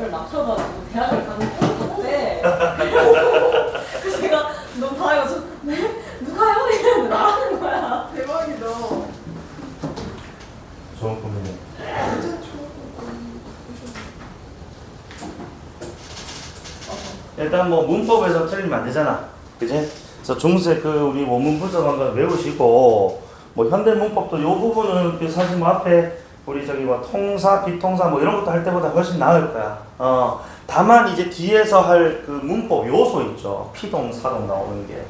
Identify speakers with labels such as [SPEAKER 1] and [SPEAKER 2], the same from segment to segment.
[SPEAKER 1] 이거를 낮춰가지고 대학을 가는 편인데 그래서 제가 너무 당해가지고 네? 누가요? 이랬는데 나라는 거야.
[SPEAKER 2] 대박이다.
[SPEAKER 3] 좋은 꿈이네.
[SPEAKER 2] 완전 좋은
[SPEAKER 3] 일단 뭐 문법에서 틀리면 안 되잖아. 그지? 그래서 중세 그 우리 원문 분석한 거 외우시고 뭐 현대 문법도 요 부분은 그 사실 뭐 앞에 우리 저기 뭐 통사, 비통사 뭐 이런 것도 할 때보다 훨씬 나을 거야. 다만 이제 뒤에서 할 그 문법 요소 있죠. 피동, 사동 나오는 게.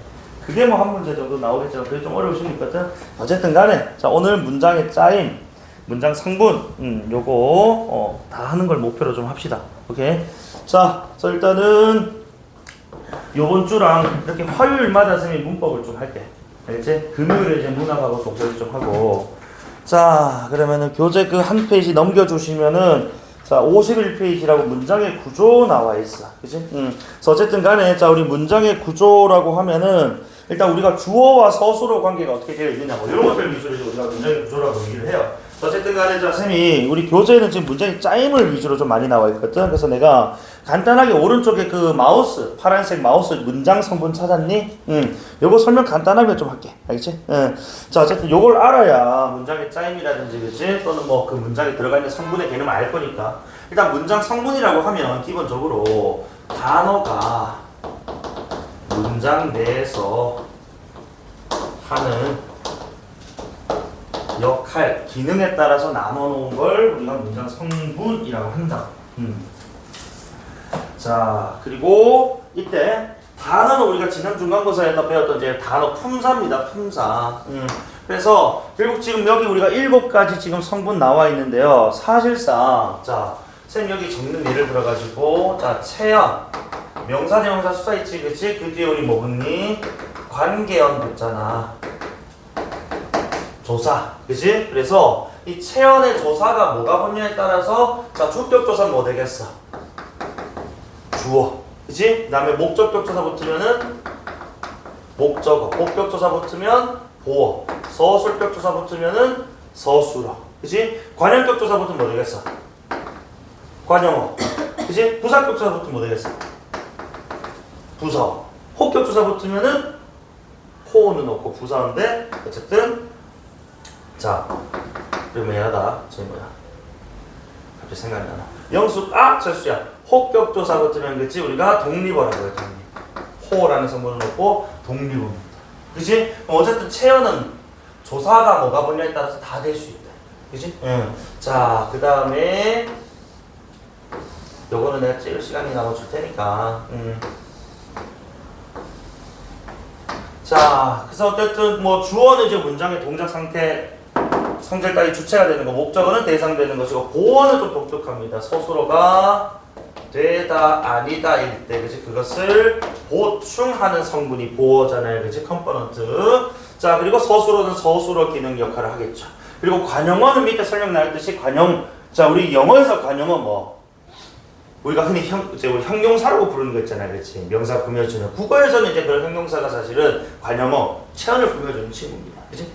[SPEAKER 3] 그게 뭐 한 문제 정도 나오겠지만 그게 좀 어려우시니까 어쨌든 간에 자 오늘 문장의 짜임, 문장 성분 요거 다 하는 걸 목표로 좀 합시다. 오케이? 자, 그래서 일단은 요번 주랑 이렇게 화요일마다 선생님이 문법을 좀 할게. 알겠지? 금요일에 이제 문학하고 독서를 좀 하고. 자, 그러면은 교재 그 한 페이지 넘겨주시면은 자, 51페이지라고 문장의 구조 나와 있어. 그치? 그래서 어쨌든 간에 자, 우리 문장의 구조라고 하면은 일단 우리가 주어와 서술어 관계가 어떻게 되어 있느냐 뭐 이런 것들 위주로 우리가 문장의 구조라고 얘기를 해요. 어쨌든 간에 자, 쌤이 우리 교재는 지금 문장의 짜임을 위주로 좀 많이 나와 있거든. 그래서 내가 간단하게 오른쪽에 그 마우스, 파란색 마우스 문장 성분 찾았니? 요거 설명 간단하게 좀 할게. 알겠지? 자, 어쨌든 요걸 알아야 문장의 짜임이라든지, 그치? 또는 뭐 그 문장에 들어가 있는 성분의 개념을 알 거니까. 일단 문장 성분이라고 하면 기본적으로 단어가 문장 내에서 하는 역할, 기능에 따라서 나눠 놓은 걸 우리가 문장 성분이라고 한다. 자, 그리고 이때 단어는 우리가 지난 중간고사에서 배웠던 이제 단어 품사입니다. 품사. 그래서 결국 지금 여기 우리가 7가지 지금 성분 나와 있는데요. 사실상 자, 쌤 여기 적는 예를 들어가지고 자, 체연, 명사, 대명사, 수사 있지, 그치? 그 뒤에 우리 뭐 붙니? 관계형 붙잖아. 조사, 그치? 그래서 이 체연의 조사가 뭐가 붙냐에 따라서 자, 주격조사는 뭐 되겠어? 주어, 그치? 그 다음에 목적격조사 붙으면은 목적어, 복격조사 붙으면 보어, 서술격조사 붙으면은 서술어, 그치? 관형격조사 붙으면 뭐 되겠어? 관형어, 그치? 부사격조사 붙으면 뭐 되겠어? 부서. 호격조사 붙으면은 호는 없고 부사인데 어쨌든 자, 그러면 얘하다 저기 뭐야? 갑자기 생각이 안 나. 영수, 철수야. 호격조사 붙으면 그치? 우리가 독립어라고 해요. 독립. 호라는 성분은 없고 독립어입니다. 그치? 어쨌든 체어는 조사가 뭐가 붙냐에 따라서 다 될 수 있다. 그치? 자, 그 다음에 요거는 내가 찍을 시간이 나눠줄 테니까. 자, 그래서 어쨌든 뭐 주어는 이제 문장의 동작 상태, 성질 따위 주체가 되는 거, 목적어는 대상되는 것이고, 보어는 좀 독특합니다. 서술어가 되다, 아니다 일 때, 그치? 그것을 보충하는 성분이 보어잖아요. 그치? 컴포넌트. 자, 그리고 서술어는 서술어 기능 역할을 하겠죠. 그리고 관형어는 밑에 설명 나왔듯이 관형, 자, 우리 영어에서 관형어 뭐? 우리가 흔히 우리 형용사라고 부르는 거 있잖아요. 그렇지? 명사 꾸며주는. 국어에서는 이제 그런 형용사가 사실은 관형어, 체언을 꾸며주는 친구입니다. 그치?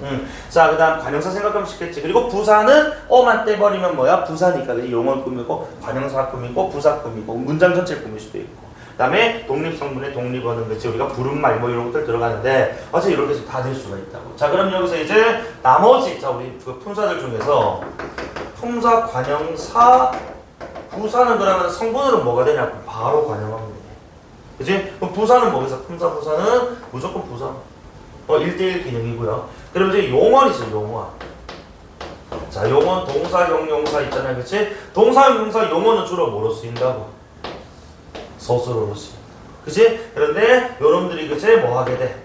[SPEAKER 3] 자, 그 다음 관형사 생각하면 쉽겠지. 그리고 부사는 어만 떼버리면 뭐야? 부사니까. 그치? 용어 꾸미고, 관형사 꾸미고, 부사 꾸미고, 문장 전체를 꾸밀 수도 있고. 그 다음에 독립성분의 독립어는 그치? 우리가 부른말 뭐 이런 것들 들어가는데, 어차피 이렇게 해서 다 될 수가 있다고. 자, 그럼 여기서 이제 나머지, 자, 우리 그 품사들 중에서 품사, 관형사, 부사는 그러면 성분으로 뭐가 되냐? 바로 관형하면 돼. 그치? 그럼 부사는 뭐겠어? 품사, 부사는 무조건 부사. 1대1 기능이고요. 그럼 이제 용어는 있어, 용어. 자, 용어는 동사, 형용사 있잖아요. 그치? 동사, 형용사, 용어는 주로 뭐로 쓰인다고? 서술어로 쓰인다. 그치? 그런데 여러분들이 그치? 뭐 하게 돼?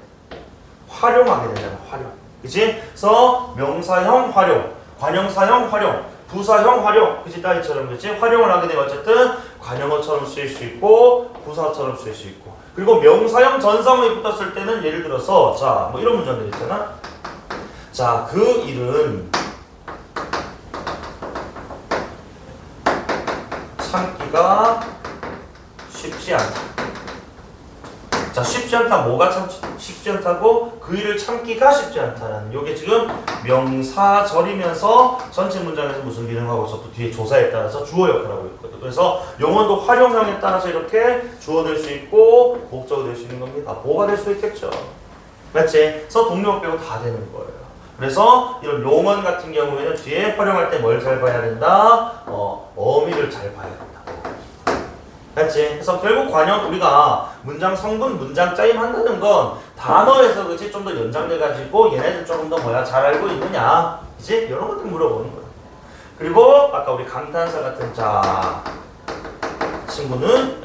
[SPEAKER 3] 활용하게 되잖아, 활용. 그치? 그래서 명사형 활용, 관형사형 활용, 부사형 활용, 그치? 따위처럼, 그치? 활용을 하게 되면 어쨌든 관형어처럼 쓰일 수 있고 부사처럼 쓰일 수 있고, 그리고 명사형 전사형이 붙었을 때는 예를 들어서 자, 뭐 이런 문장들 있잖아. 자, 그 일은 참기가 쉽지 않다. 자, 쉽지 않다. 뭐가 쉽지 않다고? 그 일을 참기가 쉽지 않다라는 요게 지금 명사절이면서 전체 문장에서 무슨 기능하고 있어? 또 뒤에 조사에 따라서 주어 역할을 하고 있거든. 그래서 용언도 활용형에 따라서 이렇게 주어 될 수 있고 목적어 될 수 있는 겁니다. 보어가 될 수 있겠죠. 맞지? 그래서 동료 빼고 다 되는 거예요. 그래서 이런 용언 같은 경우에는 뒤에 활용할 때 뭘 잘 봐야 된다? 어미를 잘 봐야 된다. 맞지? 그래서 결국 관용 우리가 문장 성분, 문장 짜임 한다는 건 단어에서 그치 좀 더 연장돼가지고 얘네들 조금 더 뭐야 잘 알고 있느냐, 그치? 이런 것들 물어보는 거야. 그리고 아까 우리 감탄사 같은 자 친구는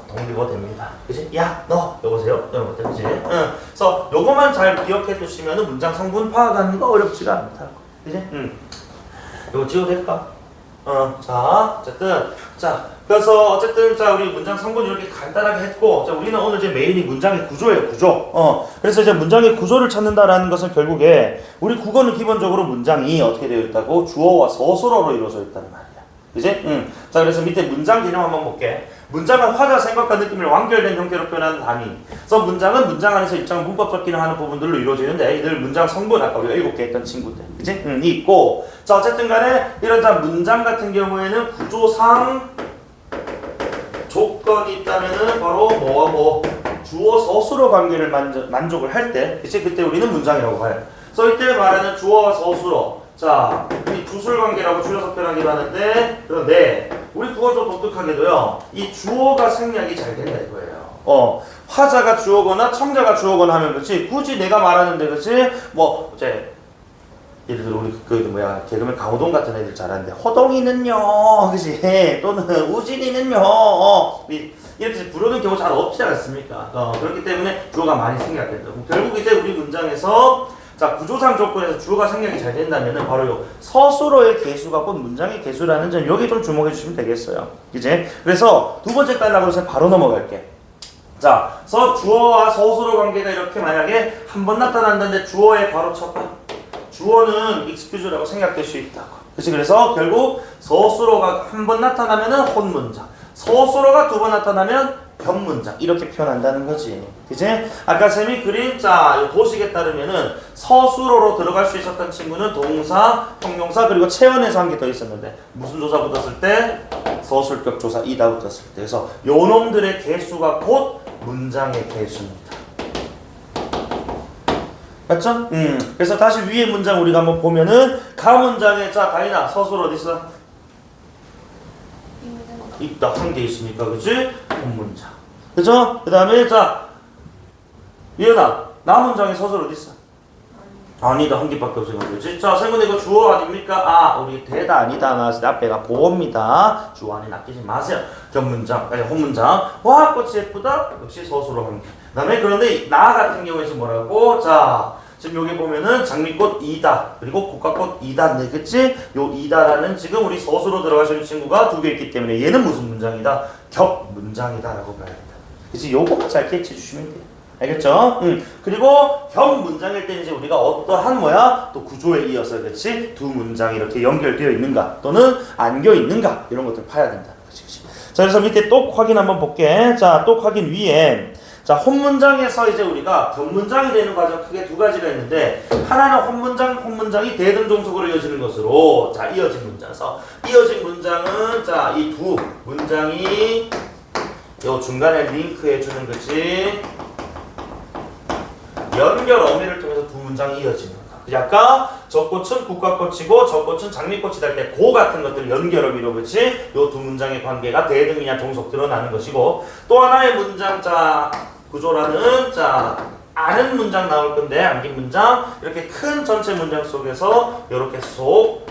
[SPEAKER 3] 동비어 됩니다. 그치? 야, 너 여보세요? 이런 것들 그치? 그래서 요거만 잘 기억해 두시면은 문장 성분 파악하는 거 어렵지가 않다. 그치? 이거 지워도 될까? 자, 어쨌든 자 우리 문장 성분 이렇게 간단하게 했고, 자 우리는 오늘 이제 메인이 문장의 구조예요, 구조. 그래서 이제 문장의 구조를 찾는다라는 것은 결국에 우리 국어는 기본적으로 문장이 어떻게 되어 있다고 주어와 서술어로 이루어져 있단 말이야. 그지? 자 그래서 밑에 문장 개념 한번 볼게. 문장은 화자 생각과 느낌을 완결된 형태로 표현하는 단위. 그래서 문장은 문장 안에서 입장 문법적 기능하는 부분들로 이루어지는데 이들 문장 성분 아까 우리가 7개 했던 친구들, 그지? 이 있고, 자 어쨌든 간에 이런 자 문장 같은 경우에는 구조상 조건이 있다면은 바로 뭐와 뭐 주어 서술어 관계를 만족을 할 때, 그치? 그때 우리는 문장이라고 봐요. 그래서 이때 말하는 주어와 서술어, 자 우리 주술 관계라고 줄여서 표현하기도 하는데, 그런데 우리 국어 좀 독특하게도요 이 주어가 생략이 잘 된다 이거예요. 화자가 주어거나 청자가 주어거나 하면 그렇지 굳이 내가 말하는데 그렇지 뭐 이제 예를 들어 우리 개그맨 강호동 같은 애들 잘하는데 호동이는요, 그치? 또는 우진이는요, 이렇게 부르는 경우 잘 없지 않습니까? 그렇기 때문에 주어가 많이 생략된다. 결국 이제 우리 문장에서 자 구조상 조건에서 주어가 생략이 잘 된다면은 바로 요 서술어의 개수가 곧 문장의 개수라는 점 여기 좀 주목해 주시면 되겠어요. 그치? 그래서 두 번째 단락으로 제가 바로 넘어갈게. 자, 주어와 서술어 관계가 이렇게 만약에 한 번 나타난다는데 주어에 바로 첫 번. 주어는 excuse라고 생각될 수 있다고. 그치? 그래서 결국 서술어가 한 번 나타나면은 혼문장, 서술어가 두 번 나타나면 변문장 이렇게 표현한다는 거지. 그치? 아까 쌤이 그린 자 도식에 따르면은 서술어로 들어갈 수 있었던 친구는 동사, 형용사 그리고 체언에서 한 개 더 있었는데 무슨 조사 붙었을 때? 서술격 조사 이다 붙었을 때. 그래서 요놈들의 개수가 곧 문장의 개수입니다. 맞죠? 그래서 다시 위에 문장 우리가 한번 보면은 가문장에 자 다이나 서술 어디 있어? 있다. 한 개 있으니까 그치? 본문장. 그죠? 그 다음에 자 예은아 나문장에 서술 어디 있어? 아니다. 한 개밖에 없으니까 그치? 자 세문에 이거 주어 아닙니까? 우리 대다 아니다 나왔을 때 앞에가 보어입니다. 주어 안에 낚이지 마세요. 견문장, 아니 혼문장. 와 꽃이 예쁘다? 역시 서술어 한 개. 그 다음에 그런데 나 같은 경우에 지금 뭐라고? 자 지금 여기 보면은 장미꽃 2다 그리고 국화꽃 2다인데 그치? 요 2다라는 지금 우리 서술어 들어가시는 친구가 두 개 있기 때문에 얘는 무슨 문장이다? 겹문장이다 라고 봐야 된다. 그치? 요거만 잘 캐치해 주시면 돼요. 알겠죠? 그리고 겹문장일 때는 이제 우리가 어떠한 뭐야? 또 구조에 이어서 그치? 두 문장이 이렇게 연결되어 있는가 또는 안겨 있는가 이런 것들 봐야 된다. 그치? 자 그래서 밑에 똑 확인 한번 볼게. 자 똑 확인 위에 자 혼문장에서 이제 우리가 변문장이 되는 과정 크게 두 가지가 있는데 하나는 혼문장이 대등종속으로 이어지는 것으로 자 이어진 문장에서 이어진 문장은 자 이 두 문장이 요 중간에 링크해 주는 거지 연결 어미를 통해서 두 문장이 이어지는 거다. 아까 저 꽃은 국화꽃이고 저 꽃은 장미꽃이 달 때 고 같은 것들 연결 어미로 그치? 요 두 문장의 관계가 대등이냐 종속 드러나는 것이고 또 하나의 문장 자 구조라는 자 아는 문장 나올 건데 암긴 문장 이렇게 큰 전체 문장 속에서 이렇게 쏙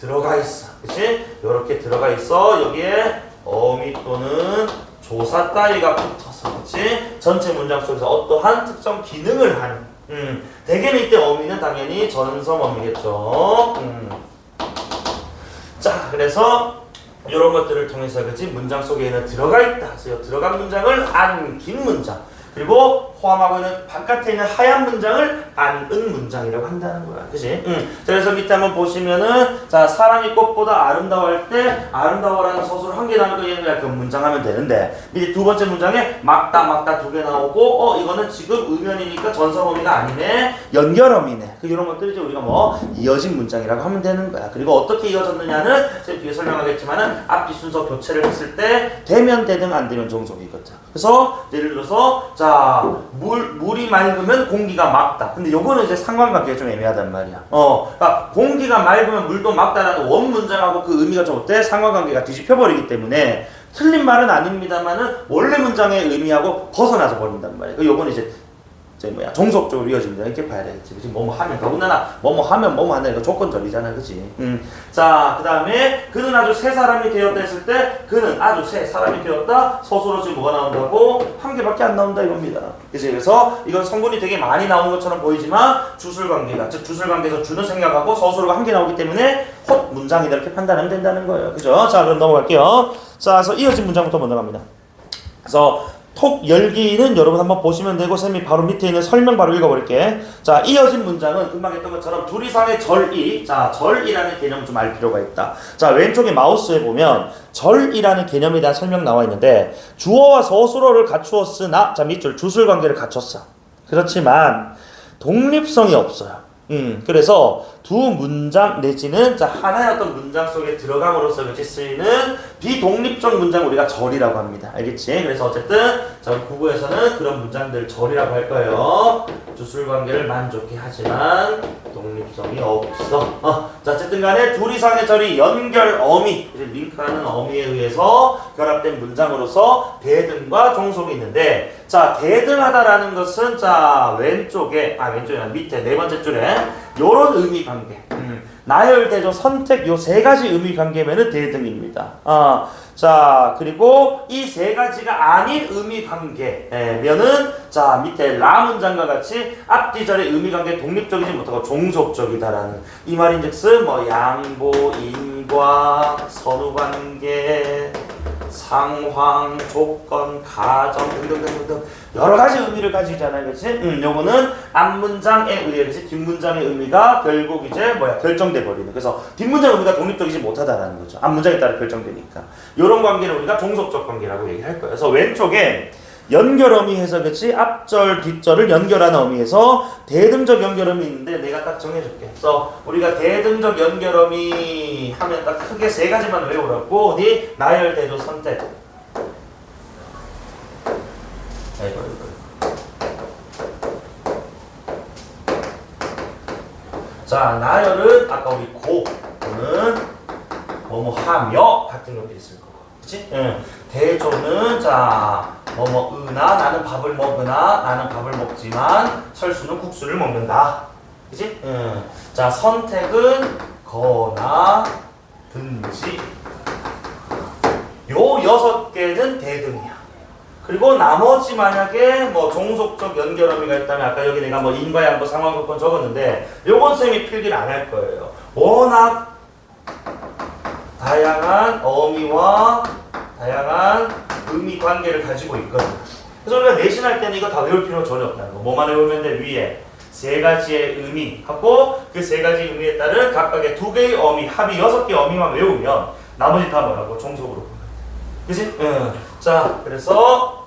[SPEAKER 3] 들어가 있어. 그치? 이렇게 들어가 있어. 여기에 어미 또는 조사 따위가 붙어서 그치? 전체 문장 속에서 어떠한 특정 기능을 하는 대개는 이때 어미는 당연히 전성 어미겠죠. 자 그래서 이런 것들을 통해서 그치? 문장 속에는 들어가 있다. 그래서 들어간 문장을 안긴 문장 그리고 포함하고 있는 바깥에 있는 하얀 문장을 안은 문장이라고 한다는 거야. 그지? 자, 그래서 밑에 한번 보시면은 자, 사람이 꽃보다 아름다워할 때 아름다워라는 서술을 한 개 나오고 얘는 그 문장하면 되는데 밑에 두 번째 문장에 막다 두 개 나오고 이거는 지금 의면이니까 전성어미가 아니네. 연결어미네. 이런 것들이 이제 우리가 뭐 이어진 문장이라고 하면 되는 거야. 그리고 어떻게 이어졌느냐는 제가 뒤에 설명하겠지만은 앞뒤 순서 교체를 했을 때 되면 되든 안 되면 종속이거든. 그래서 예를 들어서 자 물이 맑으면 공기가 맑다. 근데 요거는 이제 상관관계가 좀 애매하단 말이야. 그러니까 공기가 맑으면 물도 맑다라는 원 문장하고 그 의미가 좀 어때? 상관관계가 뒤집혀 버리기 때문에 틀린 말은 아닙니다만은 원래 문장의 의미하고 벗어나서 버린단 말이야. 요거는 이제 종속적으로 이어집니다. 이렇게 봐야 되겠지. 지금 뭐뭐 하면 더군다나 뭐뭐 하면 뭐뭐 한다. 이거 조건절이잖아, 그렇지? 자, 그 다음에 그는 아주 새 사람이 되었다 했을 때 그는 아주 새 사람이 되었다. 서술로 지금 뭐가 나온다고? 한 개밖에 안 나온다 이겁니다. 그치? 그래서 이건 성분이 되게 많이 나온 것처럼 보이지만 주술관계가 즉 주술관계에서 주는 생각하고 서술로가 한 개 나오기 때문에 헛 문장이다 이렇게 판단하면 된다는 거예요. 그죠? 자, 그럼 넘어갈게요. 자, 그래서 이어진 문장부터 먼저 갑니다. 그래서 톡 열기는 여러분 한번 보시면 되고 쌤이 바로 밑에 있는 설명 바로 읽어버릴게. 자, 이어진 문장은 금방 했던 것처럼 둘 이상의 절이, 자, 절이라는 개념을 좀 알 필요가 있다. 자, 왼쪽에 마우스에 보면 절이라는 개념에 대한 설명 나와 있는데 주어와 서술어를 갖추었으나 자, 밑줄 주술관계를 갖췄어. 그렇지만 독립성이 없어요. 그래서 두 문장 내지는 자 하나의 어떤 문장 속에 들어감으로써 이렇게 쓰이는 비독립적 문장 우리가 절이라고 합니다. 알겠지? 그래서 어쨌든 자 우리 국어에서는 그런 문장들 절이라고 할 거예요. 주술관계를 만족해 하지만 독립성이 없어. 자 어쨌든 간에 둘 이상의 절이 연결 어미, 링크하는 어미에 의해서 결합된 문장으로서 대등과 종속이 있는데 자 대등하다라는 것은 자 왼쪽에 밑에 네 번째 줄에 요런 의미 관계 나열, 대조, 선택 요 세 가지 의미 관계면은 대등입니다. 자 그리고 이 세 가지가 아닌 의미 관계면은 자 밑에 라 문장과 같이 앞뒤절의 의미 관계 독립적이지 못하고 종속적이다라는 이 말인즉슨 뭐 양보, 인과, 선후관계, 상황, 조건, 가정 등등등등 여러 가지 의미를 가지잖아요, 그렇지? 요거는 앞문장에 의해 그렇지 뒷문장의 의미가 결국 이제 결정돼 버리는. 그래서 뒷문장 의미가 독립적이지 못하다라는 거죠. 앞문장에 따라 결정되니까. 이런 관계는 우리가 종속적 관계라고 얘기할 거예요. 그래서 왼쪽에 연결 어미해서 그렇지 앞절 뒷절을 연결하는 어미에서 대등적 연결 어미 있는데 내가 딱 정해줄게. 그래서 우리가 대등적 연결 어미 하면 딱 크게 세 가지만 외우라고. 어디 나열, 대조, 선택. 자 나열은 아까 우리 고는 뭐뭐 하며 같은 것도 있을 거고, 그렇지? 대조는 자 뭐뭐 으나 나는 밥을 먹으나 나는 밥을 먹지만 철수는 국수를 먹는다, 그렇지? 자 선택은 거나 든지 요 6개는 대등이야. 그리고 나머지 만약에 뭐 종속적 연결 어미가 있다면 아까 여기 내가 뭐 인과 양보 상황 조건 적었는데 요건 쌤이 필기를 안 할 거예요. 워낙 다양한 어미와 다양한 의미 관계를 가지고 있거든. 그래서 우리가 내신할 때는 이거 다 외울 필요가 전혀 없다는 거. 뭐만 외우면 돼? 위에 세 가지의 의미 하고 그 세 가지 의미에 따른 각각의 두 개의 어미 합이 6개 어미만 외우면 나머지 다 뭐라고? 종속으로. 그치? 자, 그래서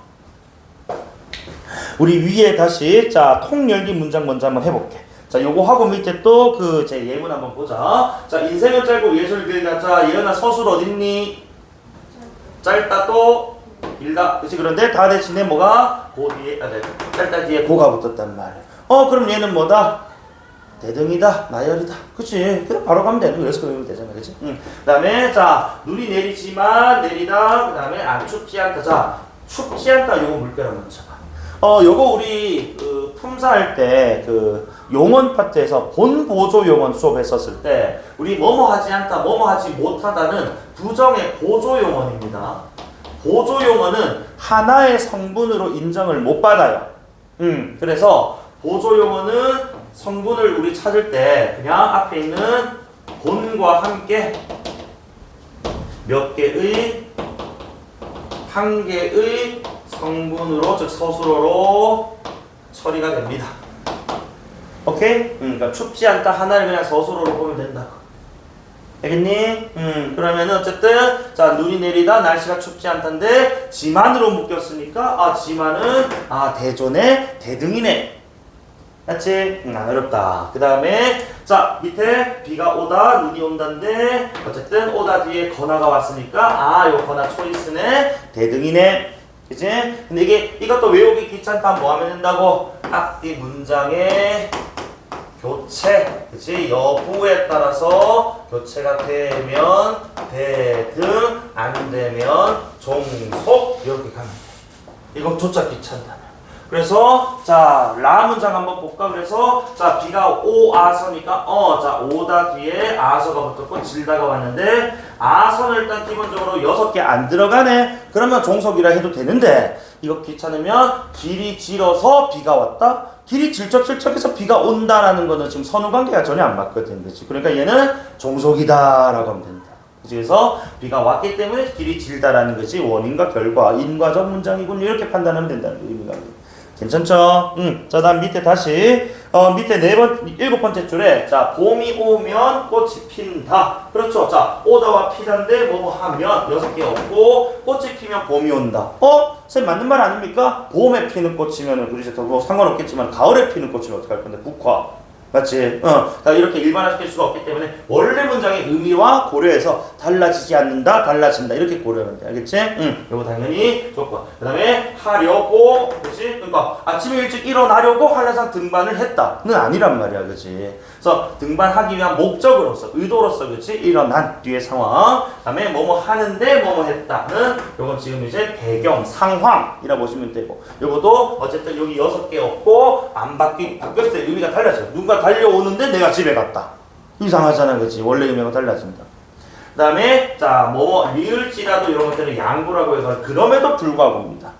[SPEAKER 3] 우리 위에 다시 자 통열기 문장 먼저 한번 해볼게. 자, 요거 하고 밑에 또 그 제 예문 한번 보자. 자, 인생은 짧고 예술 길다. 자, 예은아 서술 어딨니? 짧다 또 길다. 그치? 그런데 다 대신에 뭐가 고 뒤에 짧다 뒤에 고가 붙었단 말이야. 그럼 얘는 뭐다? 대등이다, 나열이다. 그치? 그래, 바로 가면 되는 거예요. 그래서 되잖아. 그치? 그 다음에, 자, 눈이 내리지만 내리다. 그 다음에, 춥지 않다. 자, 춥지 않다. 요거 물결 한번 쳐봐. 요거 우리, 품사할 때, 용언 파트에서 본보조 용언 수업 했었을 때, 우리 뭐뭐 하지 않다, 뭐뭐 하지 못하다는 부정의 보조 용언입니다. 보조 용언은 하나의 성분으로 인정을 못 받아요. 그래서, 보조 용언은 성분을 우리 찾을 때 그냥 앞에 있는 본과 함께 몇 개의 한 개의 성분으로 즉 서술어로 처리가 됩니다. 오케이? 그러니까 춥지 않다 하나를 그냥 서술어로 보면 된다. 알겠니? 그러면은 어쨌든 자 눈이 내리다 날씨가 춥지 않다인데 지만으로 묶였으니까 지만은 대존의 대등이네. 맞지? 안 어렵다. 그 다음에 자 밑에 비가 오다 눈이 온다인데 어쨌든 오다 뒤에 건화가 왔으니까 요 건화 초이스네 대등이네. 그치? 근데 이것도 외우기 귀찮다 뭐 하면 된다고? 앞뒤 문장의 교체, 그치? 여부에 따라서 교체가 되면 대등, 안 되면 종속 이렇게 가면 돼. 이거 조차 귀찮다면. 그래서 자 라 문장 한번 볼까? 그래서 자 비가 오아서니까 자 오다 뒤에 아서가 붙었고 질다가 왔는데 아서는 일단 기본적으로 6개 안 들어가네. 그러면 종속이라 해도 되는데 이거 귀찮으면 길이 길어서 비가 왔다. 길이 질척질척해서 비가 온다라는 거는 지금 선후관계가 전혀 안 맞거든. 그치? 그러니까 얘는 종속이다라고 하면 된다. 그래서 비가 왔기 때문에 길이 질다라는 것이 원인과 결과, 인과적 문장이군. 이렇게 판단하면 된다는 의미가. 괜찮죠? 자, 다음 밑에 다시 밑에 7번째 줄에 자 봄이 오면 꽃이 핀다. 그렇죠? 자 오다와 피다인데 뭐 하면 6개 없고 꽃이 피면 봄이 온다. 쌤 맞는 말 아닙니까? 봄에 피는 꽃이면은 그렇지 뭐 상관없겠지만 가을에 피는 꽃이면 어떡할 건데 국화. 맞지? 자, 이렇게 일반화시킬 수가 없기 때문에 원래 문장의 의미와 고려해서 달라지지 않는다, 달라진다 이렇게 고려하면 돼. 알겠지? 이거 당연히 조건. 그 다음에 하려고, 그치? 그러니까 아침에 일찍 일어나려고 한라산 등반을 했다는 아니란 말이야, 그치? 그래서 등반하기 위한 목적으로서, 의도로서, 그치? 일어난 뒤의 상황. 그 다음에 뭐뭐 하는데 뭐뭐 했다는 요건 지금 이제 배경, 상황이라 보시면 되고 요것도 어쨌든 여기 6개 없고 안 바뀌었을 때 의미가 달라져요. 누가 달려오는데 내가 집에 갔다. 이상하잖아, 그치? 원래 의미가 달라진다. 그 다음에 자 뭐뭐 리을지라도 이런 것들은 양보라고 해서 그럼에도 불구하고입니다.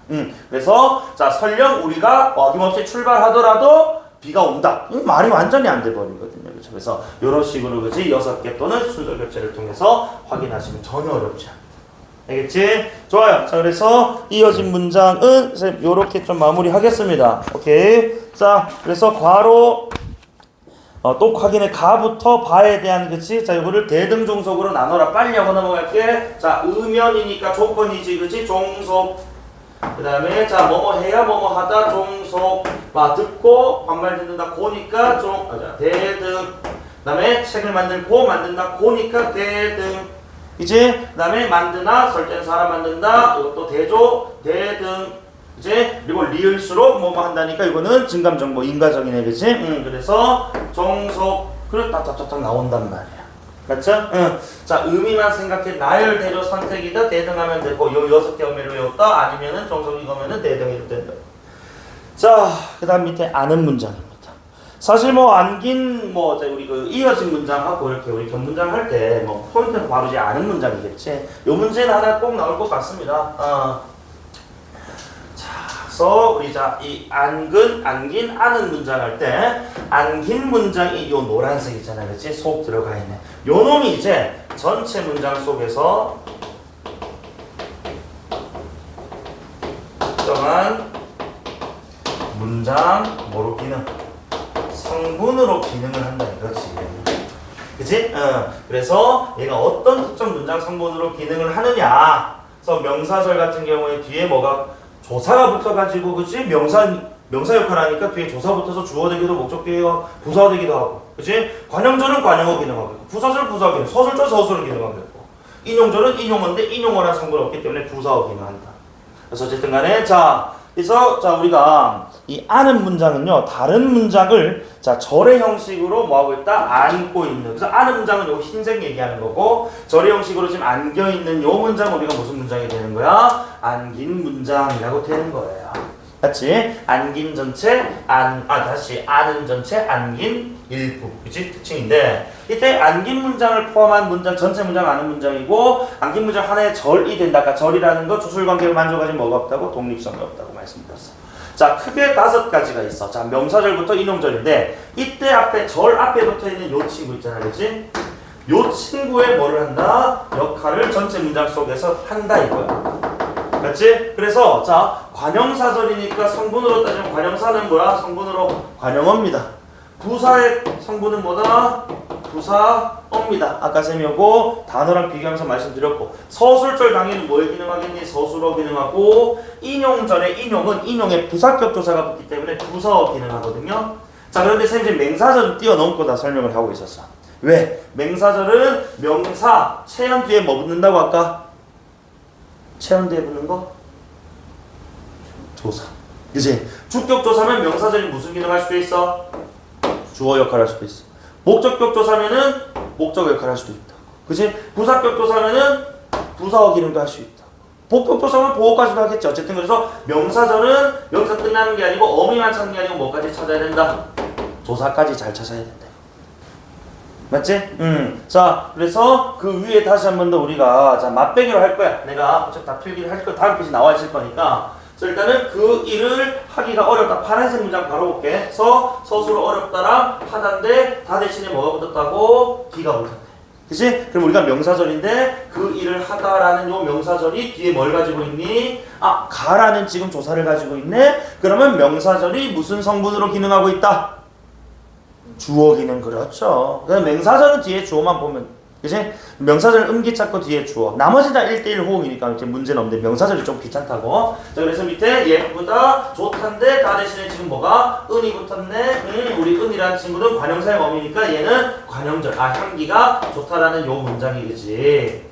[SPEAKER 3] 그래서 자 설령 우리가 어김없이 출발하더라도 비가 온다. 이 말이 완전히 안 돼 버리거든요. 그렇죠? 그래서 이런 식으로 그지 6개 또는 순서 교체를 통해서 확인하시면 전혀 어렵지 않아요. 알겠지? 좋아요. 자, 그래서 이어진 문장은 선생님 요렇게 좀 마무리하겠습니다. 오케이. 자, 그래서 괄호 똑 확인의 가부터 바에 대한 그치? 자, 이거를 대등종속으로 나눠라. 빨리 하고 넘어갈게. 자, 의면이니까 조건이지, 그치? 종속. 그 다음에 자, 뭐뭐 해야 뭐뭐 하다 종속. 듣고 반말 듣는다 고니까 대등. 그 다음에 책을 만들고 만든다 고니까 대등. 이제 그 다음에 만드나 설때는 사람 만든다. 이것도 대조 대등. 이제 그리고 리을수록 뭐뭐 한다니까 이거는 증감정보 인과적이네, 그치? 그래서 종속 그래 딱딱딱딱 나온단 말이야. 맞죠? 자 의미만 생각해. 나열 대조 선택이다 대등하면 되고 요 6개 의미를 외웠다 아니면은 종속 이거면은 대등이 된다. 자 그다음 밑에 아는 문장입니다. 사실 뭐 안긴 우리 그 이어진 문장하고 이렇게 우리 견문장 할 때 뭐 포인트는 바로 이제 아는 문장이겠지. 요 문제는 하나 꼭 나올 것 같습니다. 그래서 우리 이 안긴 아는 문장 할 때 안긴 문장이 요 노란색 있잖아요, 그렇지? 속 들어가 있네. 요 놈이 이제 전체 문장 속에서 특정한 문장 뭐로 기능? 성분으로 기능을 한다 이거지. 그치? 그래서 얘가 어떤 특정 문장 성분으로 기능을 하느냐. 그래서 명사절 같은 경우에 뒤에 뭐가 조사가 붙어가지고 그치? 명사 역할 하니까 뒤에 조사 붙어서 주어되기도 목적되기도 부사되기도 하고 그치? 관형절은 관형어 기능하고 부사절 부사어 기능, 서술절 서술을 기능하고 인용절은 인용어인데 인용어란 성분이 없기 때문에 부사어 기능한다. 그래서 어쨌든 간에 그래서 우리가 이 아는 문장은요 다른 문장을 절의 형식으로 뭐하고 있다? 안고 있는. 그래서 아는 문장은 요 흰색 얘기하는 거고 절의 형식으로 지금 안겨 있는 요 문장 우리가 무슨 문장이 되는 거야? 안긴 문장이라고 되는 거예요. 맞지? 안긴 전체 다시 아는 전체 안긴 일부. 그치? 특징인데 이때 안긴 문장을 포함한 문장 전체 문장 아는 문장이고 안긴 문장 하나의 절이 된다. 아까 절이라는 거 주술관계를 만족하지 뭐가 없다고? 독립성이 없다고 말씀드렸어. 자 크게 5가지가 있어. 자 명사절부터 인용절인데 이때 앞에 절 앞에 붙어있는 요 친구 있잖아, 그치? 요 친구의 뭐를 한다? 역할을 전체 문장 속에서 한다 이거야. 맞지? 그래서 관형사절이니까 성분으로 따지면 관형사는 뭐야? 성분으로 관형어입니다. 부사의 성분은 뭐다? 부사어입니다. 아까 쌤이 요거 단어랑 비교하면서 말씀드렸고, 서술절 당연히 뭐에 기능하겠니? 서술어 기능하고, 인용절의 인용은 인용의 부사격조사가 붙기 때문에 부사어 기능하거든요. 자, 그런데 쌤이 지금 맹사절을 뛰어넘고 다 설명을 하고 있었어. 왜? 맹사절은 명사, 체형 뒤에 뭐 붙는다고 아까? 체형 뒤에 붙는 거? 조사. 그치? 주격조사면 명사절이 무슨 기능할 수도 있어? 주어 역할을 할 수도 있어. 목적격조사면은 목적 역할을 할 수도 있다. 그치? 부사격조사면은 부사어 기능도 할 수 있다. 복격조사면 보호까지도 하겠지. 어쨌든 그래서 명사절은 여기서 끝나는 게 아니고 어미만 찾는 게 아니고 뭐까지 찾아야 된다? 조사까지 잘 찾아야 된다. 맞지? 자, 그래서 그 위에 다시 한 번 더 우리가 자 맛배기로 할 거야. 내가 어차피 다 필기를 할 거 다음 페이지 나와 있을 거니까. 그래서 일단은 그 일을 하기가 어렵다. 파란색 문장 바로 볼게. 서술어 어렵다랑 하다인데 다 대신에 뭐가 붙었다고? 기가 붙었대. 그치? 그럼 우리가 명사절인데 그 일을 하다라는 요 명사절이 뒤에 뭘 가지고 있니? 아, 가라는 지금 조사를 가지고 있네? 그러면 명사절이 무슨 성분으로 기능하고 있다? 주어 기능. 그렇죠. 그냥 맹사절은 뒤에 주어만 보면, 그치? 명사절 음기 찾고 뒤에 주어. 나머지 다 1대1 호응이니까 이렇게 문제는 없는데 명사절이 좀 귀찮다고. 자, 그래서 밑에 예쁘다, 좋단데 다 대신에 지금 뭐가? 은이 붙었네. 우리 은이라는 친구는 관형사의 어미니까 얘는 관형절. 아, 향기가 좋다라는 요 문장이겠지.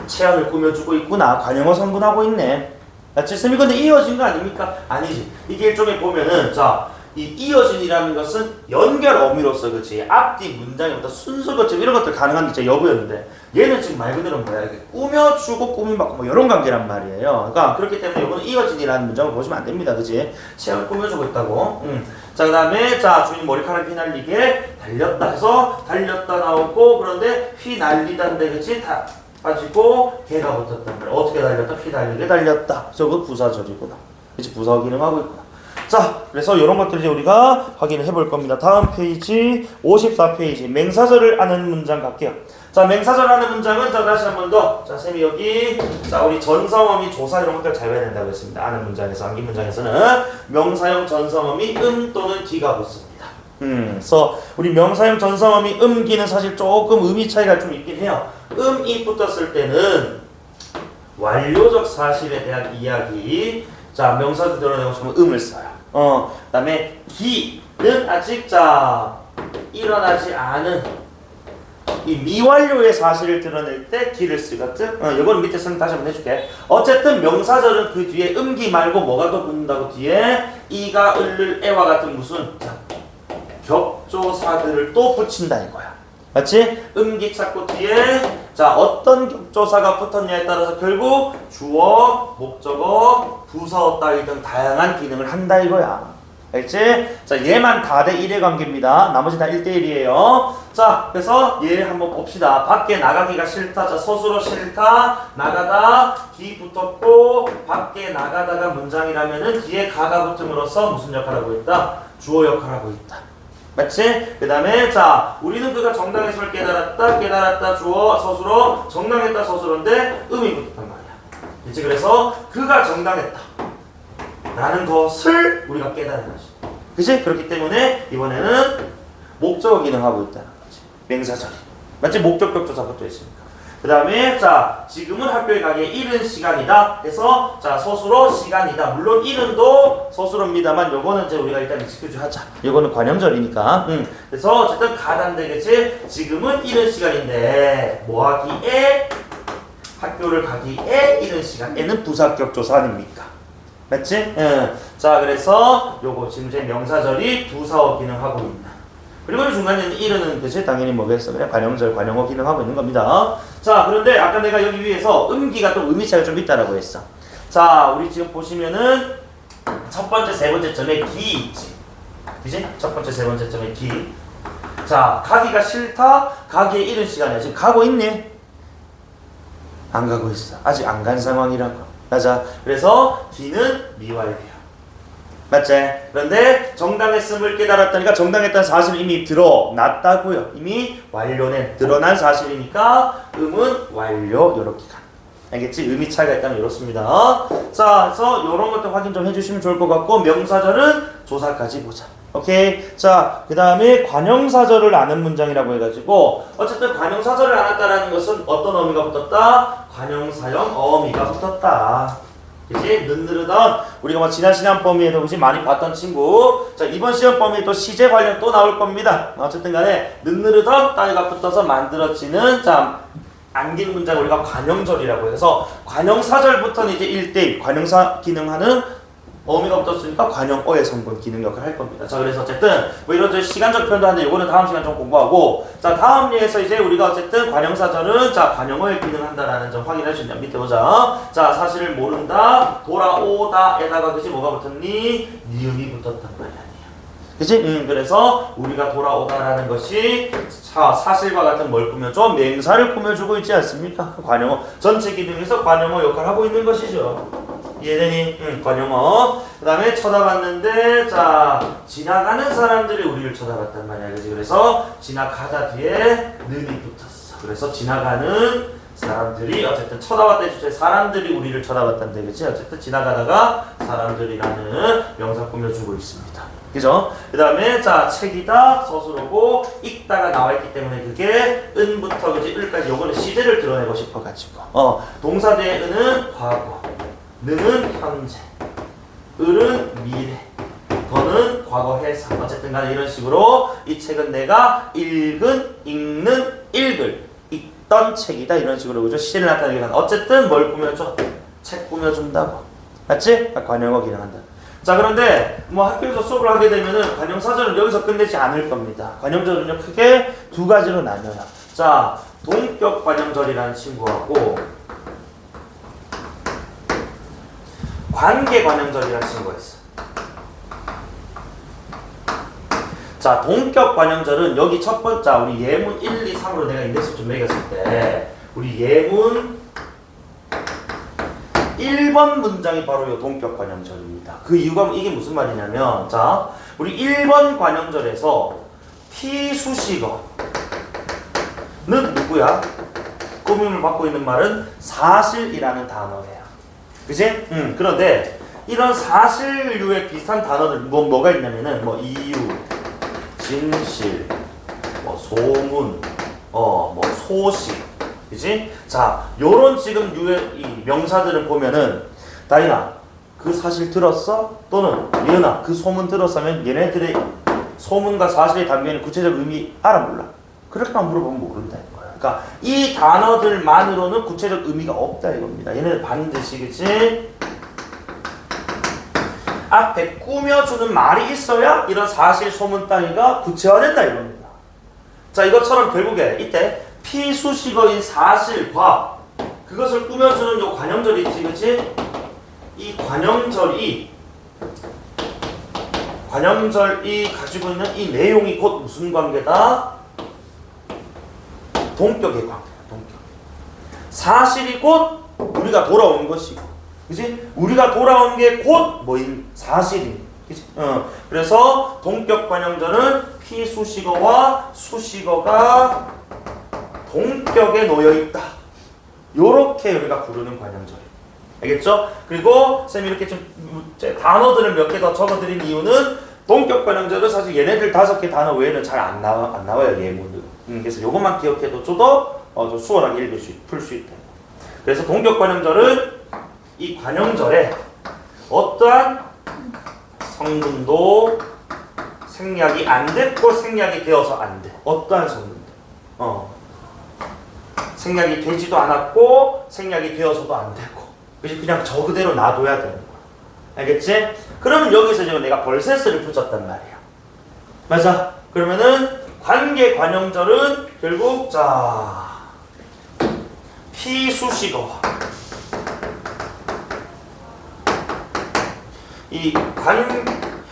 [SPEAKER 3] 체형을 꾸며주고 있구나. 관형어 성분하고 있네. 맞지? 쌤이 근데 이어진 거 아닙니까? 아니지. 이게 일종의 보면은 자, 이 이어진이라는 것은 연결 어미로서 그렇지 앞뒤 문장이부터 순서 거쳐 이런 것들 가능한 게 진짜 여부였는데 얘는 지금 말 그대로 뭐야 이렇게 꾸며주고 꾸밈받고 뭐 이런 관계란 말이에요. 그러니까 그렇기 때문에 이거는 이어진이라는 문장을 보시면 안 됩니다. 그치? 체형을 꾸며주고 있다고. 자, 그 다음에 자 주인 머리카락 휘날리게 달렸다 해서 달렸다 나오고 그런데 휘날리다인데 그치? 다 빠지고 개가 붙었단 말이야. 어떻게 달렸다? 휘날리게 달렸다. 저거 부사절이구나. 그치? 부사 기능하고 있구나. 자, 그래서 이런 것들 이제 우리가 확인을 해볼 겁니다. 다음 페이지 54페이지 맹사절을 아는 문장 갈게요. 자, 맹사절 아는 문장은 자 다시 한 번 더. 자, 쌤이 여기 자 우리 전성어미 조사 이런 것들 잘 배워야 된다고 했습니다. 아는 문장에서 암기 문장에서는 명사형 전성어미 또는 기가 붙습니다. 그래서 우리 명사형 전성어미 기는 사실 조금 의미 차이가 좀 있긴 해요. 이 붙었을 때는 완료적 사실에 대한 이야기. 자, 명사도 드러내고 싶으면 음을 써요. 그다음에 기는 아직 자 일어나지 않은 이 미완료의 사실을 드러낼 때 기를 쓰거든. 이건 밑에 선 다시 한번 해줄게. 어쨌든 명사절은 그 뒤에 음기 말고 뭐가 더 붙는다고 뒤에 이가 을을 애와 같은 무슨 자, 격조사들을 또 붙인다 이거야. 맞지? 음기 찾고 뒤에 자 어떤 격조사가 붙었냐에 따라서 결국 주어, 목적어, 부사어 따위 등 다양한 기능을 한다 이거야. 알지? 자 얘만 다 대 1의 관계입니다. 나머지 다 1대1이에요. 자 그래서 얘 한번 봅시다. 밖에 나가기가 싫다. 자 서술어 싫다. 나가다 기 붙었고 밖에 나가다가 문장이라면은 뒤에 가가 붙음으로써 무슨 역할을 하고 있다? 주어 역할을 하고 있다. 맞지? 그 다음에 자 우리는 그가 정당했음을 깨달았다 주어 서술어 정당했다 서술어인데 음이 붙었단 말이야. 이제 그래서 그가 정당했다 라는 것을 우리가 깨달은 거지. 그치? 그렇기 때문에 이번에는 목적어 기능하고 있다는 거지. 맹사절이. 맞지? 목적격조사 붙어 있으니까. 그 다음에 자 지금은 학교에 가기에 이른 시간이다 해서 자 서술어 시간이다. 물론 이른도 서술어입니다만 요거는 이제 우리가 일단 익스큐즈 하자. 요거는 관형절이니까. 그래서 어쨌든 가단데 그치? 지금은 이른 시간인데 뭐 하기에 학교를 가기에 이른 시간. 얘는 부사격조사 아닙니까? 맞지? 자 그래서 요거 지금 제 명사절이 부사어 기능하고 있나. 그리고 중간에는 이르는 그치? 당연히 뭐겠어? 그냥 관형절, 관형어 기능하고 있는 겁니다. 자, 그런데 아까 내가 여기 위에서 음기가 또 의미 차이가 좀 있다라고 했어. 자, 우리 지금 보시면은 첫 번째, 세 번째 점에 기 있지. 그치? 첫 번째, 세 번째 점에 기. 자, 가기가 싫다, 가기에 이른 시간이야. 지금 가고 있네? 안 가고 있어. 아직 안 간 상황이라고. 맞아. 그래서 기는 미완료야. 맞지? 그런데 정당했음을 깨달았다니까 정당했다는 사실은 이미 드러났다고요. 이미 완료는 드러난 사실이니까 음은 완료 이렇게 가. 알겠지? 의미 차이가 있다면 이렇습니다. 자, 그래서 이런 것도 확인 좀 해주시면 좋을 것 같고, 명사절은 조사까지 보자. 오케이. 자, 그 다음에 관형사절을 아는 문장이라고 해가지고, 어쨌든 관형사절을 알았다라는 것은 어떤 어미가 붙었다? 관형사형 어미가 붙었다. 그치? 는느르던 우리가 뭐 지난 시간 범위에도 그치? 많이 봤던 친구. 자, 이번 시험 범위에 또 시제 관련 또 나올 겁니다. 어쨌든 간에 는느르던 따위가 붙어서 만들어지는 자 안긴 문장 우리가 관형절이라고 해서 관형사절부터는 이제 1대1 관형사 기능하는 어미가 붙었으니까 관형어의 성분 기능 역할을 할 겁니다. 자, 그래서 어쨌든 뭐 이런 시간적 표현도 하는데 요거는 다음 시간 좀 공부하고, 자, 다음 예에서 이제 우리가 어쨌든 관형사절은 자 관형어의 기능한다라는 점 확인할 수 있냐 밑에 보자. 자, 사실을 모른다 돌아오다에다가 그치 뭐가 붙었니? 니은이 붙었단 말이야. 그치? 그래서 우리가 돌아오다라는 것이 자 사실과 같은 뭘 꾸며줘? 맹사를 꾸며주고 있지 않습니까? 그 관형어 전체 기능에서 관형어 역할을 하고 있는 것이죠. 이해되니? 관용어. 그 다음에 쳐다봤는데, 자, 지나가는 사람들이 우리를 쳐다봤단 말이야. 그치? 그래서 지나가다 뒤에 는이 붙었어. 그래서 지나가는 사람들이, 어쨌든 쳐다봤다 해주세요. 사람들이 우리를 쳐다봤단데, 그치? 어쨌든 지나가다가 사람들이라는 명사 꾸며주고 있습니다. 그죠? 그 다음에, 자, 책이다, 서술어고, 읽다가 나와있기 때문에 그게 은부터, 그치? 을까지 요거는 시제를 드러내고 싶어가지고. 동사 뒤에 은은 과거. 는은 현재, 을은 미래, 더는 과거 해서 어쨌든 간에 이런 식으로 이 책은 내가 읽는, 읽을, 읽던 책이다 이런 식으로 그죠? 시를 나타내기 위한 어쨌든 뭘 꾸며줘? 책 꾸며준다고. 맞지? 관형어 기능한다. 자, 그런데 뭐 학교에서 수업을 하게 되면은 관형사절은 여기서 끝내지 않을 겁니다. 관형절은요 크게 두 가지로 나뉘어요. 자, 동격 관형절이라는 친구하고 관계 관형절이라는 친구가 있어. 자, 동격 관형절은 여기 첫 번째 우리 예문 1, 2, 3으로 내가 인덱스 좀 매겼을 때 우리 예문 1번 문장이 바로 이 동격 관형절입니다. 그 이유가 이게 무슨 말이냐면 자, 우리 1번 관형절에서 피수식어는 누구야? 꾸밈을 받고 있는 말은 사실이라는 단어예요. 그치? 그런데 이런 사실류의 비슷한 단어들 뭐가 있냐면은 뭐 이유, 진실, 뭐 소문, 뭐 소식, 그치? 자, 요런 지금 유의 이 명사들을 보면은 다인아 그 사실 들었어? 또는 예은아 그 소문 들었어? 하면 얘네들의 소문과 사실에 담겨있는 구체적 의미 알아 몰라? 그렇게만 물어보면 모른다. 그러니까 이 단어들만으로는 구체적 의미가 없다 이겁니다. 얘네는 반드시 그치? 앞에 꾸며주는 말이 있어야 이런 사실 소문 따위가 구체화된다 이겁니다. 자, 이것처럼 결국에 이때 피수식어인 사실과 그것을 꾸며주는 요 관형절이 있지 그치? 이 관형절이 가지고 있는 이 내용이 곧 무슨 관계다? 동격의 관계야. 동격. 사실이 곧 우리가 돌아온 것이고, 그지? 우리가 돌아온 게 곧 뭐인 사실인, 그지? 그래서 동격 관형절은 피수식어와 수식어가 동격에 놓여 있다. 요렇게 우리가 부르는 관형절. 알겠죠? 그리고 쌤이 이렇게 좀 단어들을 몇 개 더 적어드린 이유는 동격 관형절은 사실 얘네들 5개 단어 외에는 잘 안 나와요 예문으로. 그래서 요것만 기억해도 좀 수월하게 풀 수 있다. 그래서 동격 관형절은 이 관형절에 어떠한 성분도 생략이 안 됐고 생략이 되어서 안 돼. 어떠한 성분도. 생략이 되지도 않았고 생략이 되어서도 안 되고. 그래서 그냥 저 그대로 놔둬야 되는 거야. 알겠지? 그러면 여기서 지금 내가 벌세스를 붙였단 말이야. 맞아? 그러면은 관계 관형절은 결국 자 피수식어 이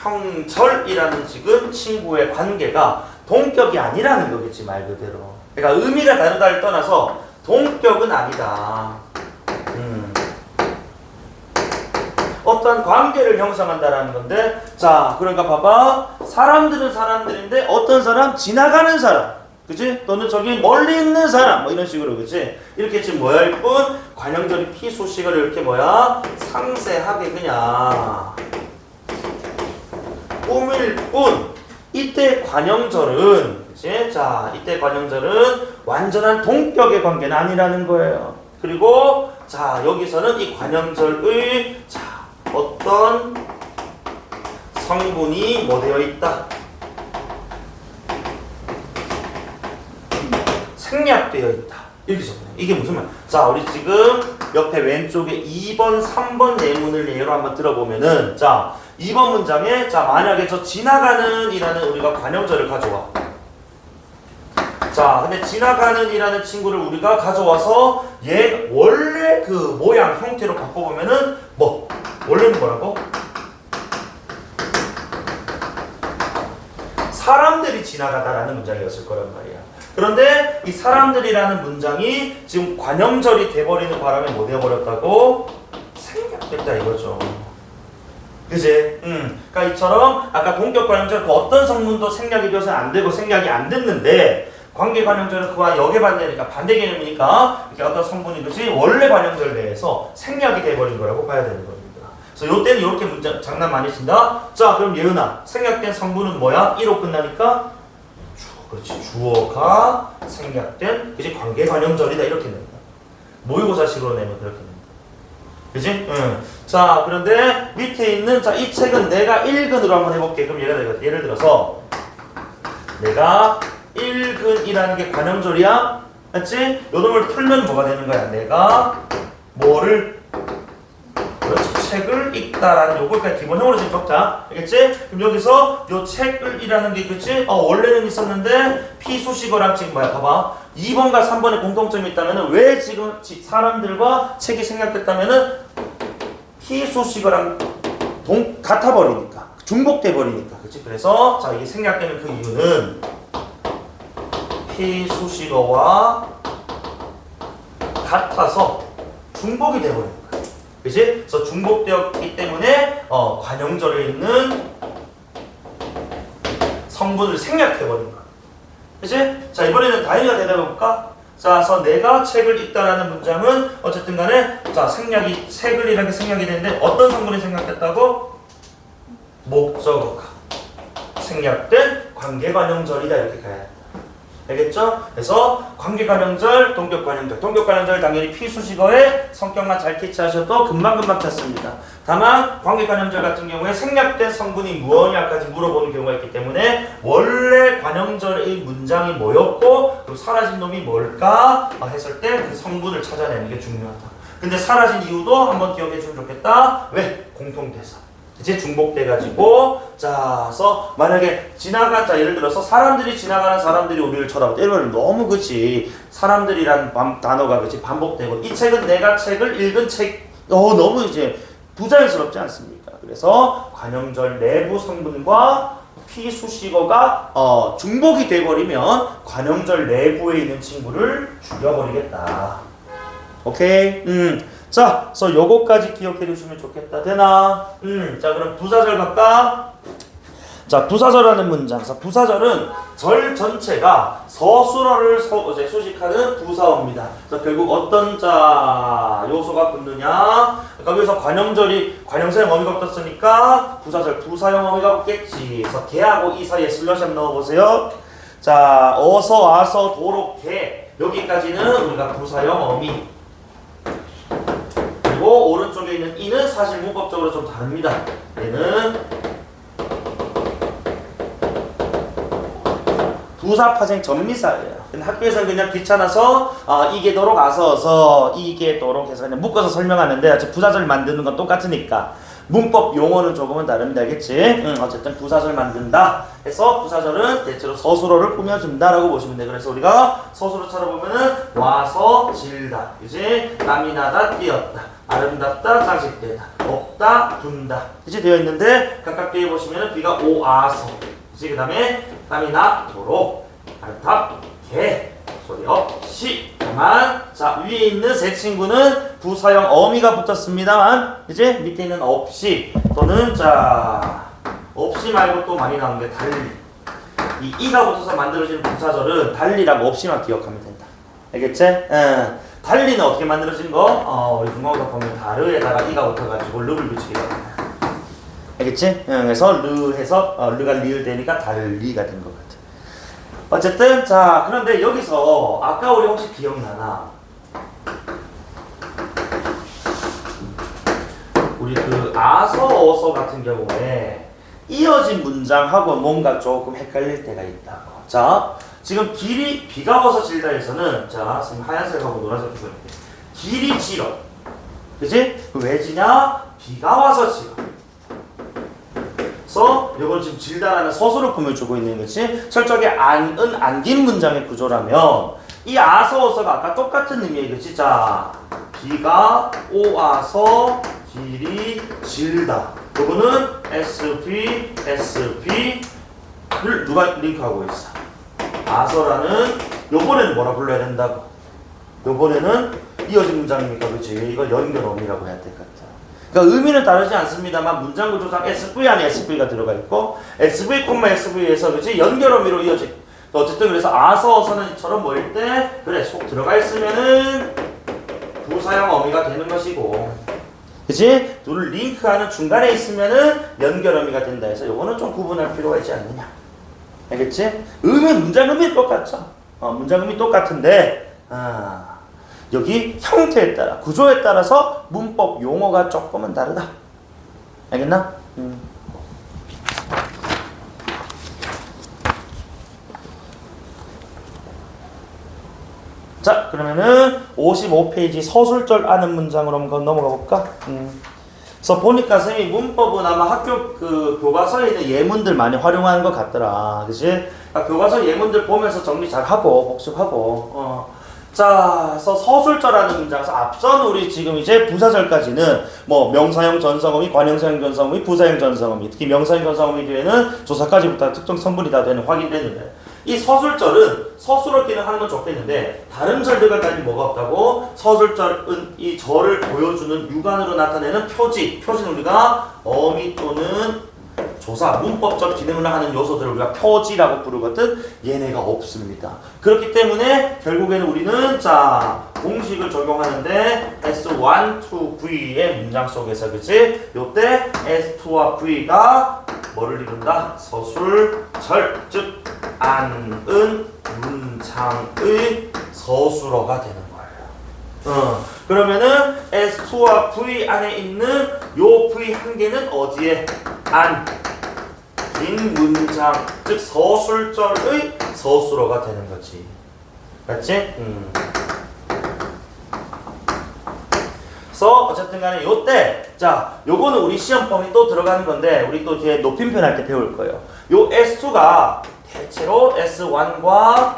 [SPEAKER 3] 관형절이라는 지금 친구의 관계가 동격이 아니라는 거겠지 말 그대로. 그러니까 의미가 다르다를 떠나서 동격은 아니다. 어떠한 관계를 형성한다라는 건데 자 그러니까 봐봐 사람들은 사람들인데 어떤 사람? 지나가는 사람 그치? 또는 저기 멀리 있는 사람 뭐 이런 식으로 그치? 이렇게 지금 뭐야 할 뿐 관형절이 피수식을 이렇게 뭐야 상세하게 그냥 꾸밀 뿐 이때 관형절은 그치? 자 이때 관형절은 완전한 동격의 관계는 아니라는 거예요. 그리고 자 여기서는 이 관형절의 자 어떤 성분이 뭐 되어 있다? 생략되어 있다. 이렇게 적어요. 이게 무슨 말? 자, 우리 지금 옆에 왼쪽에 2번, 3번 예문을 예로 한번 들어보면은 자, 2번 문장에 자, 만약에 저 지나가는 이라는 우리가 관형절을 가져와. 자, 근데 지나가는 이라는 친구를 우리가 가져와서 얘 원래 그 모양, 형태로 바꿔보면은 뭐? 원래는 뭐라고? 사람들이 지나가다라는 문장이었을 거란 말이야. 그런데 이 사람들이라는 문장이 지금 관형절이 돼버리는 바람에 뭐 돼버렸다고? 생략됐다 이거죠. 그지? 그러니까 이처럼 아까 동격 관형절 그 어떤 성분도 생략이 되어서 안 되고 생략이 안 됐는데 관계 관형절은 그와 역의 반대니까 반대 개념이니까 이렇게 어떤 성분이 그지? 원래 관형절 내에서 생략이 돼버린 거라고 봐야 되는 겁니다. 그래서 요때는 이렇게 문장 장난 많이 친다. 자 그럼 예은아 생략된 성분은 뭐야? 1호 끝나니까 그렇지 주어가 생략된 그지 관계 관형절이다 이렇게 낸다. 모의고사식으로 내면 그렇게 낸다. 그지? 자 그런데 밑에 있는 자 이 책은 내가 1근으로 한번 해볼게. 그럼 예를 들어서 내가 1근이라는 게 관형절이야, 맞지? 요 놈을 풀면 뭐가 되는 거야? 내가 뭐를 그렇지 책을 읽다라는 요거까지 기본형으로 지금 적자. 알겠지? 그럼 여기서 요 책을 이라는 게 그치? 원래는 있었는데 피수식어랑 지금 뭐야? 봐봐. 2번과 3번에 공통점이 있다면은 왜 지금 사람들과 책이 생략됐다면은 피수식어랑 같아 버리니까. 중복돼 버리니까. 그치? 그래서 자 이게 생략되는 그 이유는 피수식어와 같아서 중복이 돼 버리는 거야. 그치? 그래서 중복되었기 때문에 관형절에 있는 성분을 생략해버린 거야. 그치? 자 이번에는 다현이가 대답해볼까? 자, 그래서 내가 책을 읽다라는 문장은 어쨌든 간에 자 책을 이라는 게 생략이 되는데 어떤 성분이 생략됐다고? 목적어가 생략된 관계관형절이다 이렇게 가야 돼. 알겠죠? 그래서 관계관형절, 동격관형절. 동격관형절 당연히 피수식어의 성격만 잘 캐치하셔도 금방금방 찾습니다. 다만 관계관형절 같은 경우에 생략된 성분이 무엇냐까지 물어보는 경우가 있기 때문에 원래 관형절의 문장이 뭐였고 그리고 사라진 놈이 뭘까 했을 때 그 성분을 찾아내는 게 중요하다. 근데 사라진 이유도 한번 기억해 주면 좋겠다. 왜? 공통대사. 이제 중복돼가지고 자, 그래서 만약에 자 예를 들어서 사람들이 지나가는 사람들이 우리를 쳐다보다 이러면 너무 그치 사람들이란 단어가 그치 반복되고 이 책은 내가 책을 읽은 책 너무 이제 부자연스럽지 않습니까? 그래서 관형절 내부 성분과 피수식어가 중복이 돼버리면 관형절 내부에 있는 친구를 죽여버리겠다. 오케이? 자, 그래서 요거까지 기억해 두시면 좋겠다. 되나? 자, 그럼 부사절 갈까? 자, 부사절하는 문장. 그래서 부사절은 절 전체가 서술어를 수식하는 부사어입니다. 그래서 결국 어떤 자 요소가 붙느냐? 그러니까 여기서 관형사형 어미가 붙었으니까 부사절 부사형 어미가 붙겠지. 그래서 개하고 이 사이에 슬러시 한번 넣어보세요. 자, 어서 와서 도로 개 여기까지는 우리가 부사형 어미. 그리고 오른쪽에 있는 이는 사실 문법적으로 좀 다릅니다. 얘는 부사파생 전미사예요. 근데 학교에서는 그냥 귀찮아서 이게도록 아서서 이게도록 해서 그냥 묶어서 설명하는데 부사절 만드는 건 똑같으니까 문법 용어는 조금은 다릅니다. 알겠지? 어쨌든 부사절 만든다 해서 부사절은 대체로 서술어를 꾸며준다라고 보시면 돼. 그래서 우리가 서술어 찾아보면은 와서 질다, 그지? 땀이 나다, 뛰었다, 아름답다, 장식되다, 없다, 둔다, 이제 되어 있는데 각각 뒤에 보시면은 비가 오아서, 그지? 그 다음에 땀이 나도록, 아름답게, 소리 없이. 다만 자 위에 있는 세 친구는 부사형 어미가 붙었습니다만 이제 밑에 있는 없이 또는 자 없이 말고 또 많이 나오는 게 달리 이 이가 붙어서 만들어지는 부사절은 달리랑 없이만 기억하면 된다. 알겠지? 달리는 어떻게 만들어지는 거? 우리 중국어가 보면 다르에다가 이가 붙어가지고 르를 붙이게 됩니다. 알겠지? 그래서 르 해서 르가 리을 되니까 달리가 된 것 같아. 어쨌든 자 그런데 여기서 아까 우리 혹시 기억나나? 우리 그 아서 어서 같은 경우에 이어진 문장하고 뭔가 조금 헷갈릴 때가 있다고. 자 지금 길이 비가 와서 질다에서는 자 지금 하얀색하고 노란색 주고 있는데 길이 질어. 그치? 왜 지냐? 비가 와서 질어. 그래서 이건 지금 질다라는 서술을 꾸며주고 있는 거지. 철저하게 안은 안긴 문장의 구조라면 이 아서어서가 아까 똑같은 의미겠지. 자 비가 오아서 길이 질다. 이거는 SP를 누가 링크하고 있어? 아서라는 요번에는 뭐라 불러야 된다고? 요번에는 이어진 문장이니까 그렇지. 이거 연결어미라고 해야 될 것 같아. 그러니까 의미는 다르지 않습니다만 문장 구조상 SV 안에 SV가 들어가 있고 SV, SV에서 그렇지 연결어미로 이어진. 어쨌든 그래서 아서어서는 이처럼 뭐일 때 그래 속 들어가 있으면은 부사형 어미가 되는 것이고, 그치? 둘을 링크하는 중간에 있으면은 연결어미가 된다 해서 요거는 좀 구분할 필요가 있지 않느냐. 알겠지? 문장 의미 똑같죠? 문장 의미 똑같은데 여기 형태에 따라 구조에 따라서 문법 용어가 조금은 다르다. 알겠나? 자 그러면은 55페이지 서술절 아는 문장으로 한번 넘어가 볼까? 그래서 보니까 쌤이 문법은 아마 학교 그 교과서에 있는 예문들 많이 활용하는 것 같더라. 그치? 교과서 예문들 보면서 정리 잘 하고 복습하고 자, 그래서 서술절하는 문장에서 앞선 우리 지금 이제 부사절까지는 뭐 명사형 전성어미, 관형사형 전성어미, 부사형 전성어미, 특히 명사형 전성어미 뒤에는 조사까지부터 특정 성분이 다 되는 확인되는데 이 서술절은 서술어 기능하는 건 좋겠는데 다른 절들과 달리 뭐가 없다고? 서술절은 이 절을 보여주는 육안으로 나타내는 표지는 우리가 어미 또는 조사, 문법적 기능을 하는 요소들을 우리가 표지라고 부르거든. 얘네가 없습니다. 그렇기 때문에 결국에는 우리는 자 공식을 적용하는데 S1, 2, V의 문장 속에서 그치? 요때 S2와 V가 뭐를 이룬다? 서술절, 즉 안은 문장의 서술어가 되는 거예요. 그러면은 S2와 V 안에 있는 요 V 한 개는 어디에? 안. 긴 문장, 즉 서술절의 서술어가 되는 거지. 맞지? 그래서 어쨌든 간에 요때 자 요거는 우리 시험 범위 또 들어가는 건데 우리 또 뒤에 높임표 할 때 배울 거예요. 요 S2가 대체로 S1과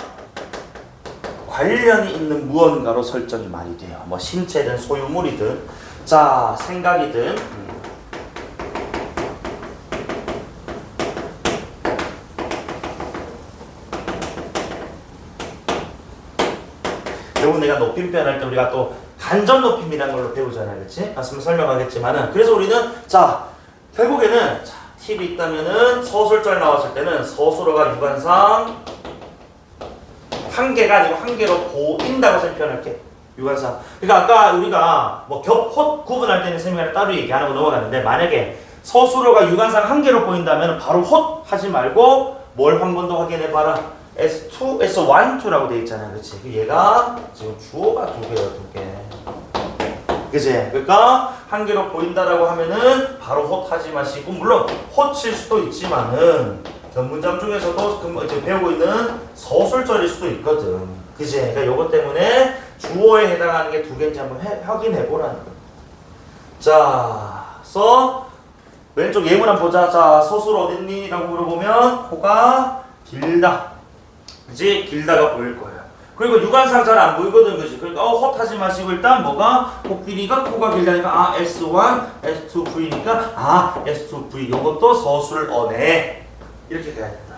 [SPEAKER 3] 관련이 있는 무언가로 설정이 많이 돼요. 뭐 신체든 소유물이든 자 생각이든 요거 내가 높임표 할 때 우리가 또 간접 높임이라는 걸로 배우잖아요. 그치? 말씀 설명하겠지만은 그래서 우리는 자 결국에는 자, 팁이 있다면은 서술절 나왔을 때는 서술어가 유관상 한 개가 아니고 한 개로 보인다고 표현할게. 유관상. 그러니까 아까 우리가 뭐 겹톳 구분할 때는 세미나를 따로 얘기하는 거 넘어갔는데 만약에 서술어가 유관상 한 개로 보인다면 바로 톳 하지 말고 뭘 한 번 더 확인해 봐라. S2, S1, 2라고 돼 있잖아요. 그치? 얘가 지금 주어가 두 개예요, 두 개. 그치? 그러니까 한 개로 보인다라고 하면은 바로 톳 하지 마시고 물론 톳일 수도 있지만은 전문장 중에서도 이제 배우고 있는 서술절일 수도 있거든. 그치? 그러니까 요것 때문에 주어에 해당하는 게 두 개인지 한번 확인해 보라는 거. 자, 그래서 왼쪽 예문 한번 보자. 자, 서술 어딨니? 라고 물어보면 코가 길다. 그치? 길다가 보일 거예요. 그리고 유관상 잘 안 보이거든, 그치? 그러니까 헛하지 마시고 일단 뭐가 코끼리가 코가 길다니까 S1, S2, V니까 S2, V 요것도 서술어네. 이렇게 해야 된다.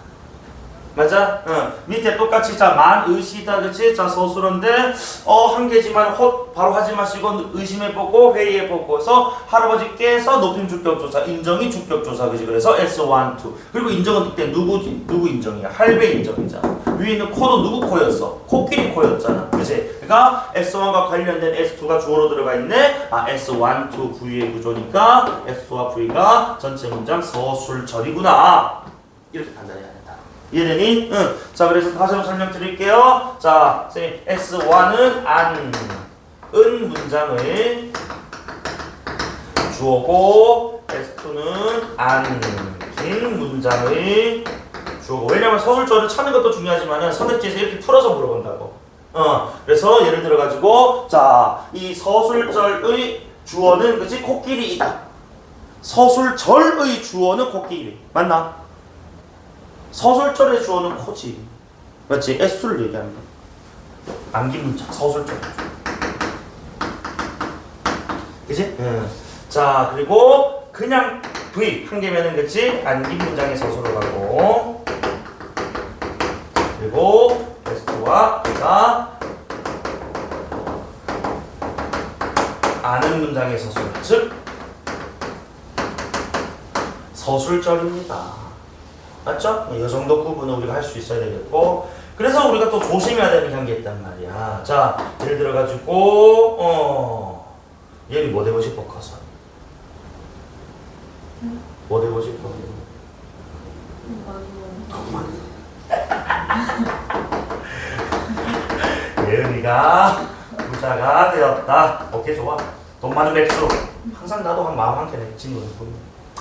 [SPEAKER 3] 맞아? 응. 밑에 똑같이 자 만의시다 그치? 자 서술어인데 한 개지만 바로 하지 마시고 의심해보고 회의해보고 해서 할아버지께서 높임 주격조사 인정이 주격조사 그치? 그래서 S1, 2 그리고 인정은 그때 누구 인정이야? 할배 인정이잖아. 위에 있는 코도 누구 코였어? 코끼리 코였잖아 그치? 그러니까 S1과 관련된 S2가 주어로 들어가 있네. S1, 2 V의 구조니까 S와 V가 전체 문장 서술절이구나 이렇게 판단해야 된다. 이해되니? 응. 자, 그래서 다시 한번 설명드릴게요. 자, 선생님, S1은 은 문장의 주어고, S2는 긴 문장의 주어고. 왜냐면 서술절을 찾는 것도 중요하지만은 선택지에서 이렇게 풀어서 물어본다고. 그래서 예를 들어가지고, 자, 이 서술절의 주어는, 그치? 코끼리이다. 서술절의 주어는 코끼리. 맞나? 서술절의 주어는 코지. 맞지? S를 얘기하는 거. 암기 문장, 서술절. 그치? 자, 그리고 그냥 V 한 개면은 그치? 암기 문장의 서술로 가고. 그리고 S와 V가 아는 문장의 서술. 즉, 서술절입니다. 맞죠? 이 정도 구분은 우리가 할 수 있어야 되겠고 그래서 우리가 또 조심해야 되는 게 있단 말이야. 자, 예를 들어가지고 얘는 뭐 되고 싶어 커서? 뭐 되고 싶어? 예은이가 부자가 되었다. 오케이 좋아. 돈 많은 백수. 항상 나도 한 마음 한켠에 친구는 보면.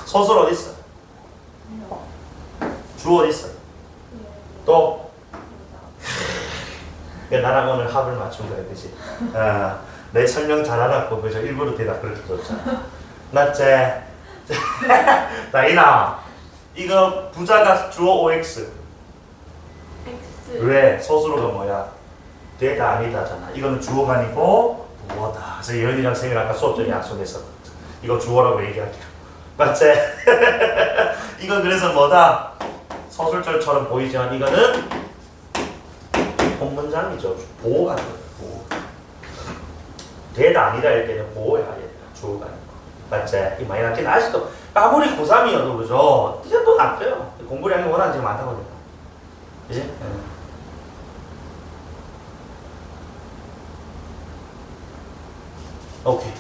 [SPEAKER 3] 서술 어디 있어? 주어 어디 있어? 또? 나랑 오늘 합을 맞춘 거야, 그치? 내 설명 잘하라고, 그죠? 일부러 대답 그렇게 줬잖아. 맞지? 다이나, 이거 부자가 주어 OX.
[SPEAKER 1] X.
[SPEAKER 3] 왜? 서술어가 뭐야? 되다 아니다잖아. 이거는 주어가 아니고 부어다. 그래서 예은이랑 쌤이 아까 수업 전에 약속했었거든. 이거 주어라고 얘기할게요. 맞지? 이건 그래서 뭐다? 서술절처럼 보이지만 이거는 본문장이죠. 보호가 돼요. 보호. 되다 아니다 할 때는 보호야. 주어가 아니고. 맞지? 이 많이 낫긴 아직도 아무리 고3이어도 그죠? 이제 또 낫죠. 공부량이 워낙 지금 많다 보니까. 그지? 오케이.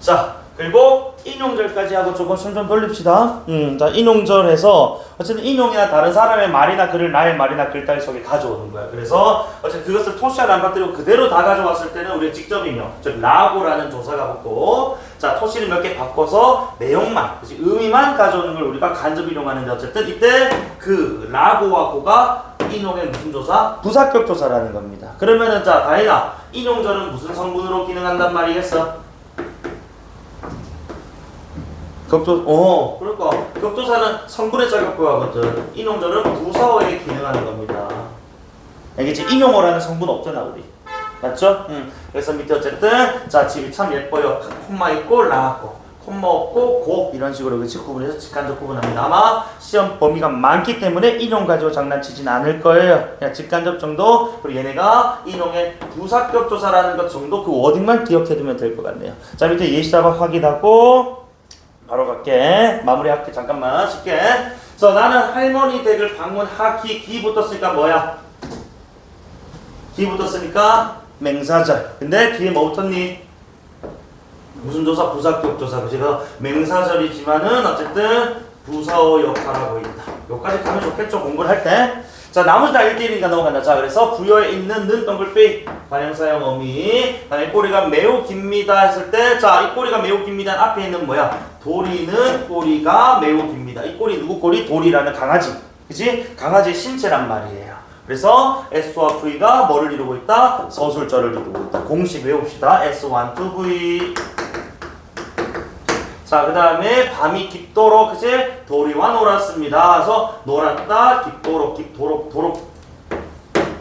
[SPEAKER 3] 자, 그리고 인용절까지 하고 조금 숨 좀 돌립시다. 자, 인용절에서 어쨌든 인용이나 다른 사람의 말이나 글을 나의 말이나 글따위 속에 가져오는 거야. 그래서 어쨌든 그것을 토시안 안 받들고 그대로 다 가져왔을 때는 우리가 직접 인용, 즉 라고라는 조사가 붙고, 자, 토시를 몇 개 바꿔서 내용만, 그치, 의미만 가져오는 걸 우리가 간접 인용하는데 어쨌든 이때 그 라고와 고가 인용의 무슨 조사? 부사격 조사라는 겁니다. 그러면은 자, 다혜나, 인용절은 무슨 성분으로 기능한단 말이겠어? 그러니까 격조사는 성분의 자격부하거든. 인용절은 부사어에 기능하는 겁니다. 알겠지? 인용어라는 성분 없잖아 우리. 맞죠? 그래서 밑에 어쨌든 자, 집이 참 예뻐요. 콤마 있고 라고, 콤마 없고 고 이런 식으로 그치 구분해서 직간접 구분합니다. 아마 시험 범위가 많기 때문에 인용 가지고 장난치진 않을 거예요. 그냥 직간접 정도. 그리고 얘네가 인용의 부사격 조사라는 것 정도 그 워딩만 기억해두면 될 것 같네요. 자, 밑에 예시자가 확인하고. 바로 갈게. 마무리할게. 잠깐만 쉽게. 그래서 나는 할머니 댁을 방문하기. 기 붙었으니까 뭐야? 기 붙었으니까 맹사절. 근데 뒤에 뭐 붙었니? 무슨 조사? 부사격 조사. 그래서 맹사절이지만은 어쨌든 부사어 역할하고 있다. 여기까지 가면 좋겠죠, 공부를 할 때. 자, 나머지 다 1대1이니까 넘어간다. 자, 그래서 부여에 있는 는 동글빛 관형사형 어미. 그다음에 꼬리가 매우 깁니다 했을 때, 자, 이 꼬리가 매우 깁니다 앞에 있는 뭐야? 도리는 꼬리가 매우 깁니다. 이 꼬리 누구 꼬리? 도리라는 강아지. 그치? 강아지의 신체란 말이에요. 그래서 S와 V가 뭐를 이루고 있다? 서술절을 이루고 있다. 공식 외웁시다. S1, 2V. 자, 그 다음에 밤이 깊도록, 그치? 도리와 놀았습니다. 그래서 놀았다, 깊도록, 도록.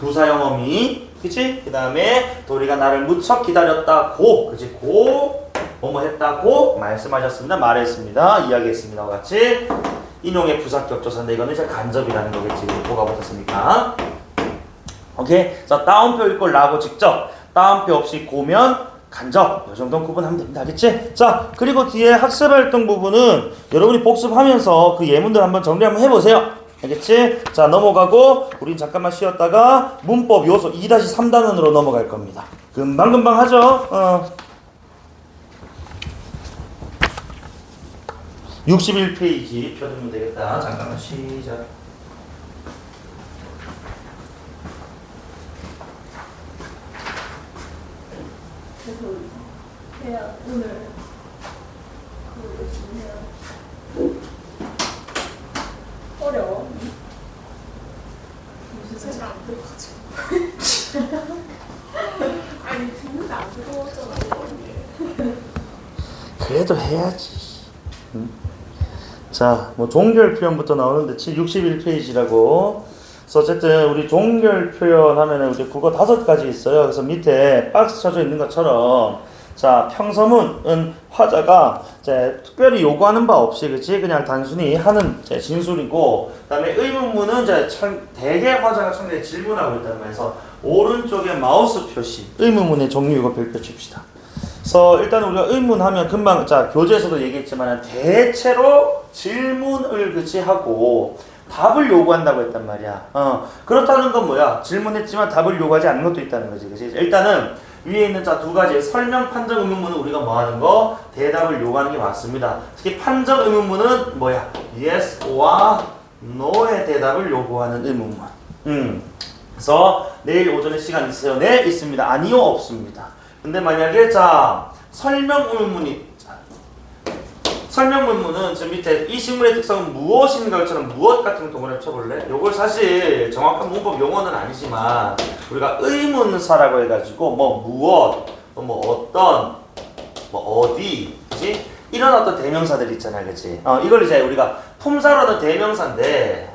[SPEAKER 3] 부사형 어미. 그치? 그 다음에 도리가 나를 무척 기다렸다. 그치? 뭐뭐 했다고 말씀하셨습니다. 말했습니다. 이야기했습니다. 같이. 인용의 부사격조사인데 이거는 이제 간접이라는 거겠지. 뭐가 붙었으니까. 오케이. 자, 따옴표 읽고 라고 직접, 따옴표 없이 고면 간접. 이 정도는 구분하면 됩니다. 알겠지? 자, 그리고 뒤에 학습활동 부분은 여러분이 복습하면서 그 예문들 한번 정리 한번 해보세요. 알겠지? 자, 넘어가고 우린 잠깐만 쉬었다가 문법 요소 2-3단원으로 넘어갈 겁니다. 금방금방 하죠. 61페이지 펴두면 되겠다. 잠깐만 시작.
[SPEAKER 1] 그래서 해야 오늘 그거 열심히 해야 어려워.
[SPEAKER 2] 요새 잘안 들어가지고. 아니 듣는데 안 들어오잖아.
[SPEAKER 3] 그래도 해야지. 자, 뭐 종결 표현부터 나오는데 61페이지라고. 그래서 어쨌든 우리 종결 표현 하면은 우리 국어 5가지 있어요. 그래서 밑에 박스 쳐져 있는 것처럼 자, 평서문은 화자가 이제 특별히 요구하는 바 없이 그치 그냥 단순히 하는 이제 진술이고, 그다음에 의문문은 이제 대개 화자가 청자에 질문하고 있단 말이에서 오른쪽에 마우스 표시 의문문의 종류 이거 별표 칩시다. 그래서 일단 우리가 의문하면 금방 자 교재에서도 얘기했지만 대체로 질문을 그치 하고 답을 요구한다고 했단 말이야. 그렇다는 건 뭐야? 질문했지만 답을 요구하지 않는 것도 있다는 거지. 그치? 일단은 위에 있는 자 2가지 설명, 판정, 의문문은 우리가 뭐 하는 거? 대답을 요구하는 게 맞습니다. 특히 판정, 의문문은 뭐야? yes와 no의 대답을 요구하는 의문문. 그래서 내일 오전에 시간 있어요? 네, 있습니다. 아니요, 없습니다. 근데 만약에 자 설명 의문문이 설명 문문은 저 밑에 이 식물의 특성은 무엇인가처럼 무엇 같은 동그라미 쳐볼래? 요걸 사실 정확한 문법 용어는 아니지만 우리가 의문사라고 해가지고 뭐 무엇, 뭐 어떤, 뭐 어디, 그치? 이런 어떤 대명사들 있잖아, 그치? 이걸 이제 우리가 품사로는 대명사인데,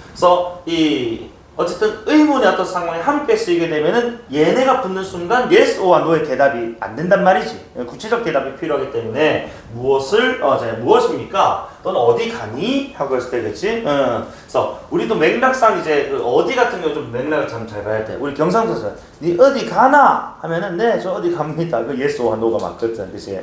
[SPEAKER 3] 그래서 이 어쨌든 의문의 어떤 상황에 함께 쓰이게 되면은 얘네가 붙는 순간 yes or no의 대답이 안 된단 말이지. 구체적 대답이 필요하기 때문에 무엇을 무엇입니까? 또는 어디 가니? 하고 했을 때 그치? 그래서 우리도 맥락상 이제 그 어디 같은 경우 좀 맥락을 참 잘 봐야 돼. 우리 경상도에서 니 어디 가나? 하면은 네 저 어디 갑니다. 그 yes or no가 맞거든, 그치?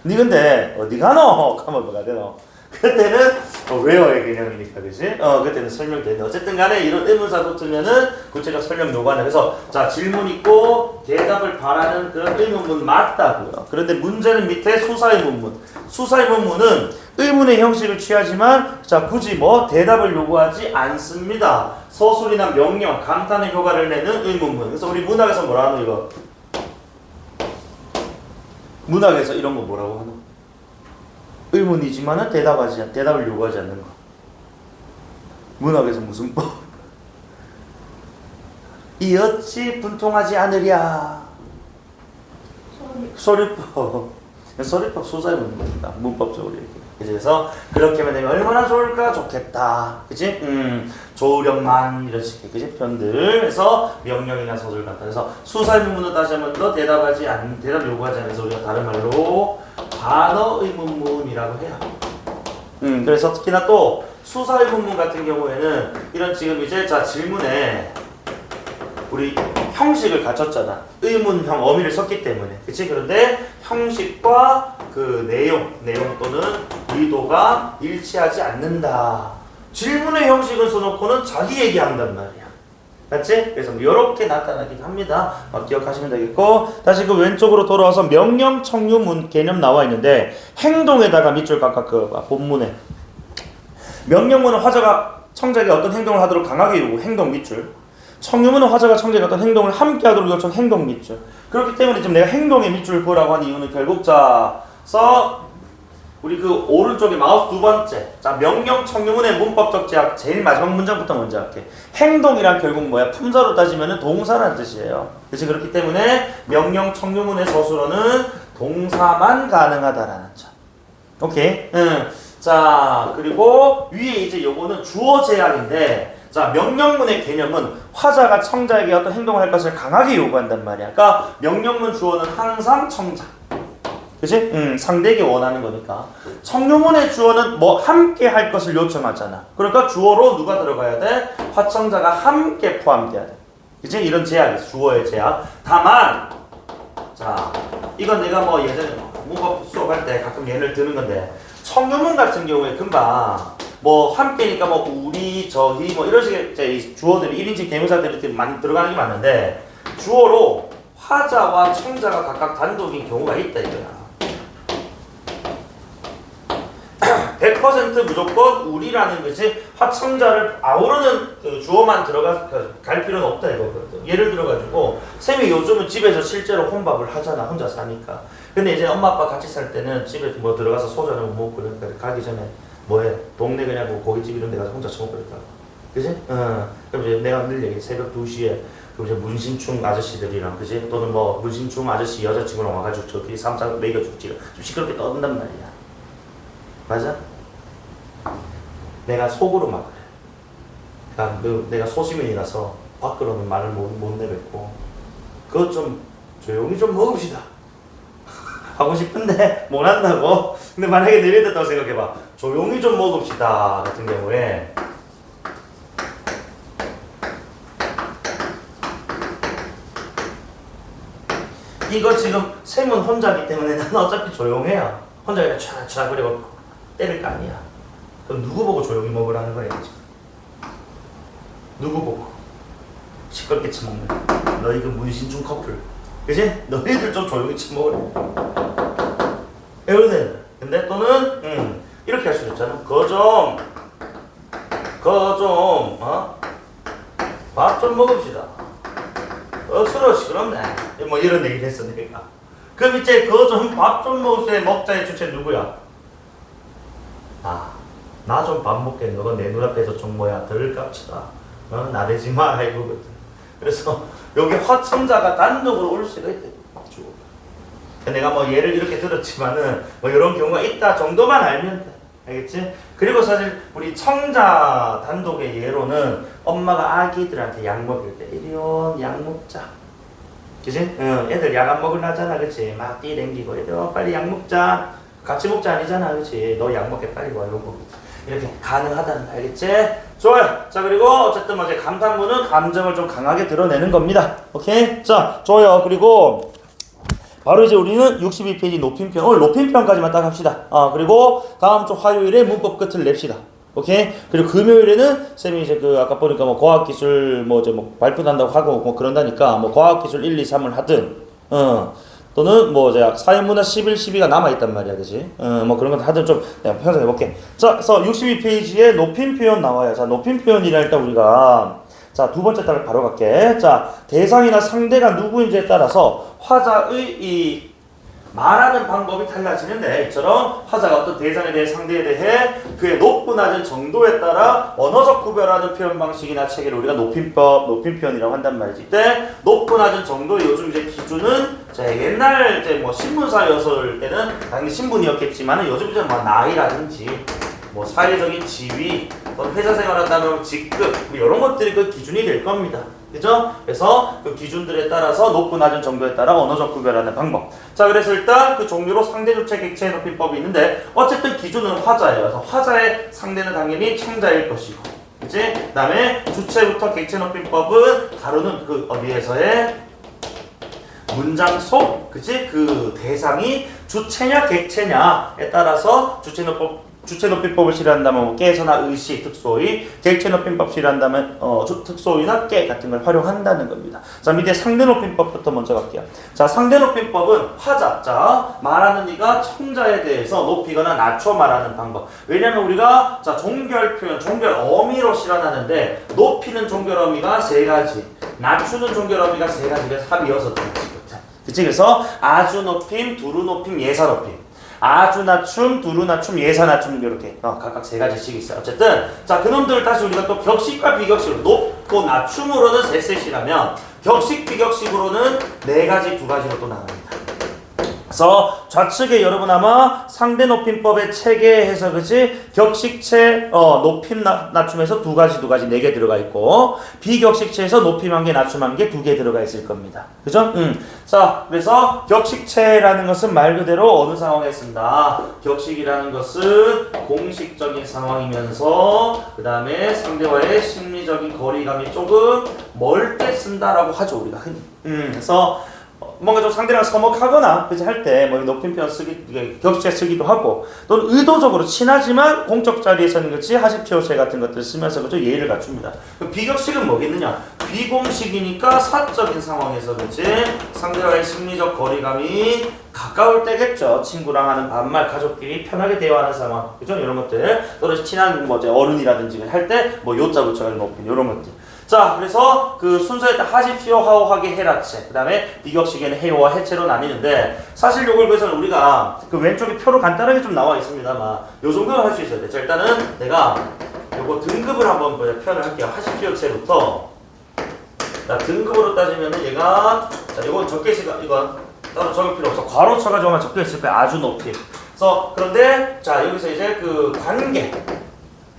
[SPEAKER 3] 니 근데 어디 가노? 하면 뭐가 되노? 그때는 where의 개념이니까, 그치? 그때는 설명되는데 어쨌든 간에 이런 의문사 붙으면은 구체적 설명 요구하는. 그래서 자 질문 있고 대답을 바라는 그런 의문문 맞다고요. 그런데 문제는 밑에 수사의문문. 수사의문문은 의문의 형식을 취하지만 자 굳이 뭐 대답을 요구하지 않습니다. 서술이나 명령, 감탄의 효과를 내는 의문문. 그래서 우리 문학에서 뭐라 하노 이거? 문학에서 이런 거 뭐라고 하노? 의문이지만은 대답을 요구하지 않는 거. 문학에서 무슨 법? 이 어찌 분통하지 않으랴? 소리법. 소리법 소사의 문법입니다. 문법적으로 이렇게. 그래서 그렇게 하면 되면 얼마나 좋을까? 좋겠다. 그치? 좋으련만 이런 식의 그치? 편들. 그래서 명령이나 서술 같다. 그래서 수사의 문문은 다시 한 번 더 대답 요구하지 않아서 우리가 다른 말로 반어 의문문이라고 해요. 그래서 특히나 또 수사 의문문 같은 경우에는 이런 지금 이제 자 질문에 우리 형식을 갖췄잖아. 의문형 어미를 썼기 때문에. 그치? 그런데 형식과 그 내용 또는 의도가 일치하지 않는다. 질문의 형식을 써놓고는 자기 얘기한단 말이야. 맞지? 그래서 이렇게 나타나긴 합니다. 기억하시면 되겠고, 다시 그 왼쪽으로 돌아와서 명령 청유문 개념 나와 있는데 행동에다가 밑줄 각각 그 본문에 명령문은 화자가 청자에게 어떤 행동을 하도록 강하게 요구 행동 밑줄, 청유문은 화자가 청자에게 어떤 행동을 함께 하도록 요청 행동 밑줄. 그렇기 때문에 지금 내가 행동의 밑줄을 그으라고 한 이유는 결국 자서 우리 그 오른쪽에 마우스 2번째 자 명령 청유문의 문법적 제약 제일 마지막 문장부터 먼저 할게. 행동이란 결국 뭐야? 품사로 따지면은 동사란 뜻이에요. 그치? 그렇기 때문에 명령 청유문의 서술어는 동사만 가능하다라는 점. 오케이? 자 그리고 위에 이제 요거는 주어 제약인데 자 명령문의 개념은 화자가 청자에게 어떤 행동을 할 것을 강하게 요구한단 말이야. 그러니까 명령문 주어는 항상 청자. 그치? 상대에게 원하는 거니까. 청유문의 주어는 뭐 함께 할 것을 요청하잖아. 그러니까 주어로 누가 들어가야 돼? 화청자가 함께 포함돼야 돼. 그치? 이런 제약이 있어. 주어의 제약. 다만 자 이건 내가 뭐 예전에 문법 수업할 때 가끔 예를 드는 건데 청유문 같은 경우에 금방 뭐 함께니까 뭐 우리, 저희 뭐 이런 식의 이제 주어들이 1인칭 대명사들이 많이 들어가는 게 맞는데 주어로 화자와 청자가 각각 단독인 경우가 있다 이거야. 100% 무조건 우리라는 것이 화청자를 아우르는 그 주어만 갈 필요는 없다 이거거든. 예를 들어가지고 쌤이 요즘은 집에서 실제로 혼밥을 하잖아. 혼자 사니까. 근데 이제 엄마 아빠 같이 살 때는 집에 뭐 들어가서 소주는 못 먹고 그러니까 가기 전에 뭐해? 동네 그냥 뭐 고깃집 이런 데 가서 혼자 처먹거렸다. 그지? 그럼 이제 내가 늘 얘기 새벽 2시에 그럼 이제 문신충 아저씨들이랑 그지? 또는 뭐 문신충 아저씨 여자친구랑 와가지고 저끼리 삼삼 먹여줄지 좀 시끄럽게 떠든단 말이야. 맞아? 내가 속으로 막 그래. 그러니까 내가 소시민이라서 밖으로는 말을 못 내뱉고 그것 좀 조용히 좀 먹읍시다 하고 싶은데 못 한다고? 근데 만약에 내뱉었다고 생각해봐. 조용히 좀 먹읍시다 같은 경우에 이거 지금 쌤은 혼자기 때문에 나는 어차피 조용해요. 혼자 그냥 촤촤 그리고 때릴 거 아니야. 그럼 누구 보고 조용히 먹으라는 거야 지금? 누구 보고? 시끄럽게 처먹는 너희 그 문신중 커플 그치? 너희들 좀 조용히 처먹으래. 애들 근데 또는 이렇게 할 수도 있잖아. 밥 좀 먹읍시다. 억수로 시끄럽네. 뭐 이런 얘기를 했어 내가. 그럼 이제 밥 좀 먹자의 주체 누구야? 나 좀 밥 먹게. 너가 내 눈앞에서 좀 뭐야 덜 깝치다. 나대지 마 이거거든. 그래서 여기 화청자가 단독으로 올 수가 있대. 내가 뭐 예를 이렇게 들었지만은 뭐 이런 경우가 있다 정도만 알면 돼. 알겠지? 그리고 사실 우리 청자 단독의 예로는 엄마가 아기들한테 약 먹일 때 이리온 약 먹자. 그치? 애들 약 안 먹으려잖아. 그치? 막 뛰댕기고 애들 빨리 약 먹자. 같이 먹자 아니잖아. 그치? 너 약 먹게 빨리 와. 요거 이렇게 가능하다는 거 알겠지? 좋아요. 자 그리고 어쨌든 이제 감탄문은 감정을 좀 강하게 드러내는 겁니다. 오케이? 자 좋아요. 그리고 바로 이제 우리는 62페이지 높임편, 오늘 높임편까지만 딱 합시다. 그리고 다음 주 화요일에 문법 끝을 냅시다. 오케이? 그리고 금요일에는 쌤이 이제 아까 보니까 뭐 과학기술 뭐 이제 뭐 발표도 한다고 하고 뭐 그런다니까 뭐 과학기술 1, 2, 3을 하든, 또는 뭐 이제 사회문화 11, 12가 남아있단 말이야. 그지? 뭐 그런 건 하든 좀 내가 편성해볼게. 자, 그래서 62페이지에 높임표현 나와요. 자, 높임표현이라 일단 우리가 자, 두 번째 단락 바로 갈게. 자, 대상이나 상대가 누구인지에 따라서 화자의 이 말하는 방법이 달라지는데 이처럼 화자가 어떤 대상에 대해 상대에 대해 그의 높고 낮은 정도에 따라 언어적 구별하는 표현 방식이나 체계를 우리가 높임표현이라고 한단 말이지. 이때 높고 낮은 정도의 요즘 이제 기준은 옛날 이제 뭐 신문사였을 때는 당연히 신분이었겠지만은 요즘 이제 뭐 나이라든지 뭐 사회적인 지위, 회사 생활한다면 직급, 뭐 이런 것들이 그 기준이 될 겁니다. 그죠? 그래서 그 기준들에 따라서 높고 낮은 정도에 따라 언어적 구별하는 방법. 자, 그래서 일단 그 종류로 상대, 주체, 객체의 높임법이 있는데 어쨌든 기준은 화자예요. 그래서 화자의 상대는 당연히 청자일 것이고, 그치? 그 다음에 주체부터 객체 높임법은 다루는 그 어디에서의 문장 속, 그치? 그 대상이 주체냐 객체냐에 따라서 주체 높임법을 실현한다면 뭐 깨서나 의시 특소의, 객체 높임법 실현한다면 특소의나 깨 같은 걸 활용한다는 겁니다. 자, 밑에 상대 높임법부터 먼저 갈게요. 자, 상대 높임법은 화자, 자 말하는 이가 청자에 대해서 높이거나 낮춰 말하는 방법. 왜냐면 우리가 자 종결 표현, 종결 어미로 실현하는데 높이는 종결 어미가 3가지, 낮추는 종결 어미가 3가지, 그래서 합이 6가지. 그치? 그래서 아주 높임, 두루 높임, 예사 높임. 아주 낮춤, 두루 낮춤, 예사 낮춤 이렇게 각각 3가지씩 있어요. 어쨌든 자 그놈들을 다시 우리가 또 격식과 비격식으로 높고 낮춤으로는 3셋이라면 격식, 비격식으로는 4가지, 2가지로 또 나갑니다. 그래서 좌측에 여러분 아마 상대 높임법의 체계에서 그지 격식체 높임 낮춤에서 두 가지 4개 들어가 있고 비격식체에서 높임 1개 낮춤 1개 2개 들어가 있을 겁니다. 그죠? 자 그래서 격식체라는 것은 말 그대로 어느 상황에 쓴다. 격식이라는 것은 공식적인 상황이면서 그 다음에 상대와의 심리적인 거리감이 조금 멀 때 쓴다라고 하죠 우리가 흔히. 그래서 뭔가 좀 상대랑 서먹하거나 그지 할 때 뭐 높임표 쓰기 격식체 쓰기도 하고 또는 의도적으로 친하지만 공적 자리에서는 그렇지 하십시오체 같은 것들 쓰면서 그죠 예의를 갖춥니다. 비격식은 뭐겠느냐? 비공식이니까 사적인 상황에서 그지 상대와의 심리적 거리감이 가까울 때겠죠. 친구랑 하는 반말 가족끼리 편하게 대화하는 상황 그죠 이런 것들 또는 친한 뭐 어른이라든지 할 때 뭐 요자 붙여가지고 높임 이런 것들. 자, 그래서 그 순서에 딱 하십시오, 하오하게, 해라체. 그 다음에 비격식에는 해요와 해체로 나뉘는데, 사실 요걸 그래서 우리가 그 왼쪽에 표로 간단하게 좀 나와 있습니다만, 요 정도는 할 수 있어야 돼. 자, 일단은 내가 요거 등급을 한번 표현을 할게요. 하십시오체부터. 자, 등급으로 따지면은 얘가, 자, 요건 적혀 있으니까, 이건 따로 적을 필요 없어. 괄호 쳐가지고만 적혀 있을 거야. 아주 높이. 그래서, 그런데, 자, 여기서 이제 그 관계.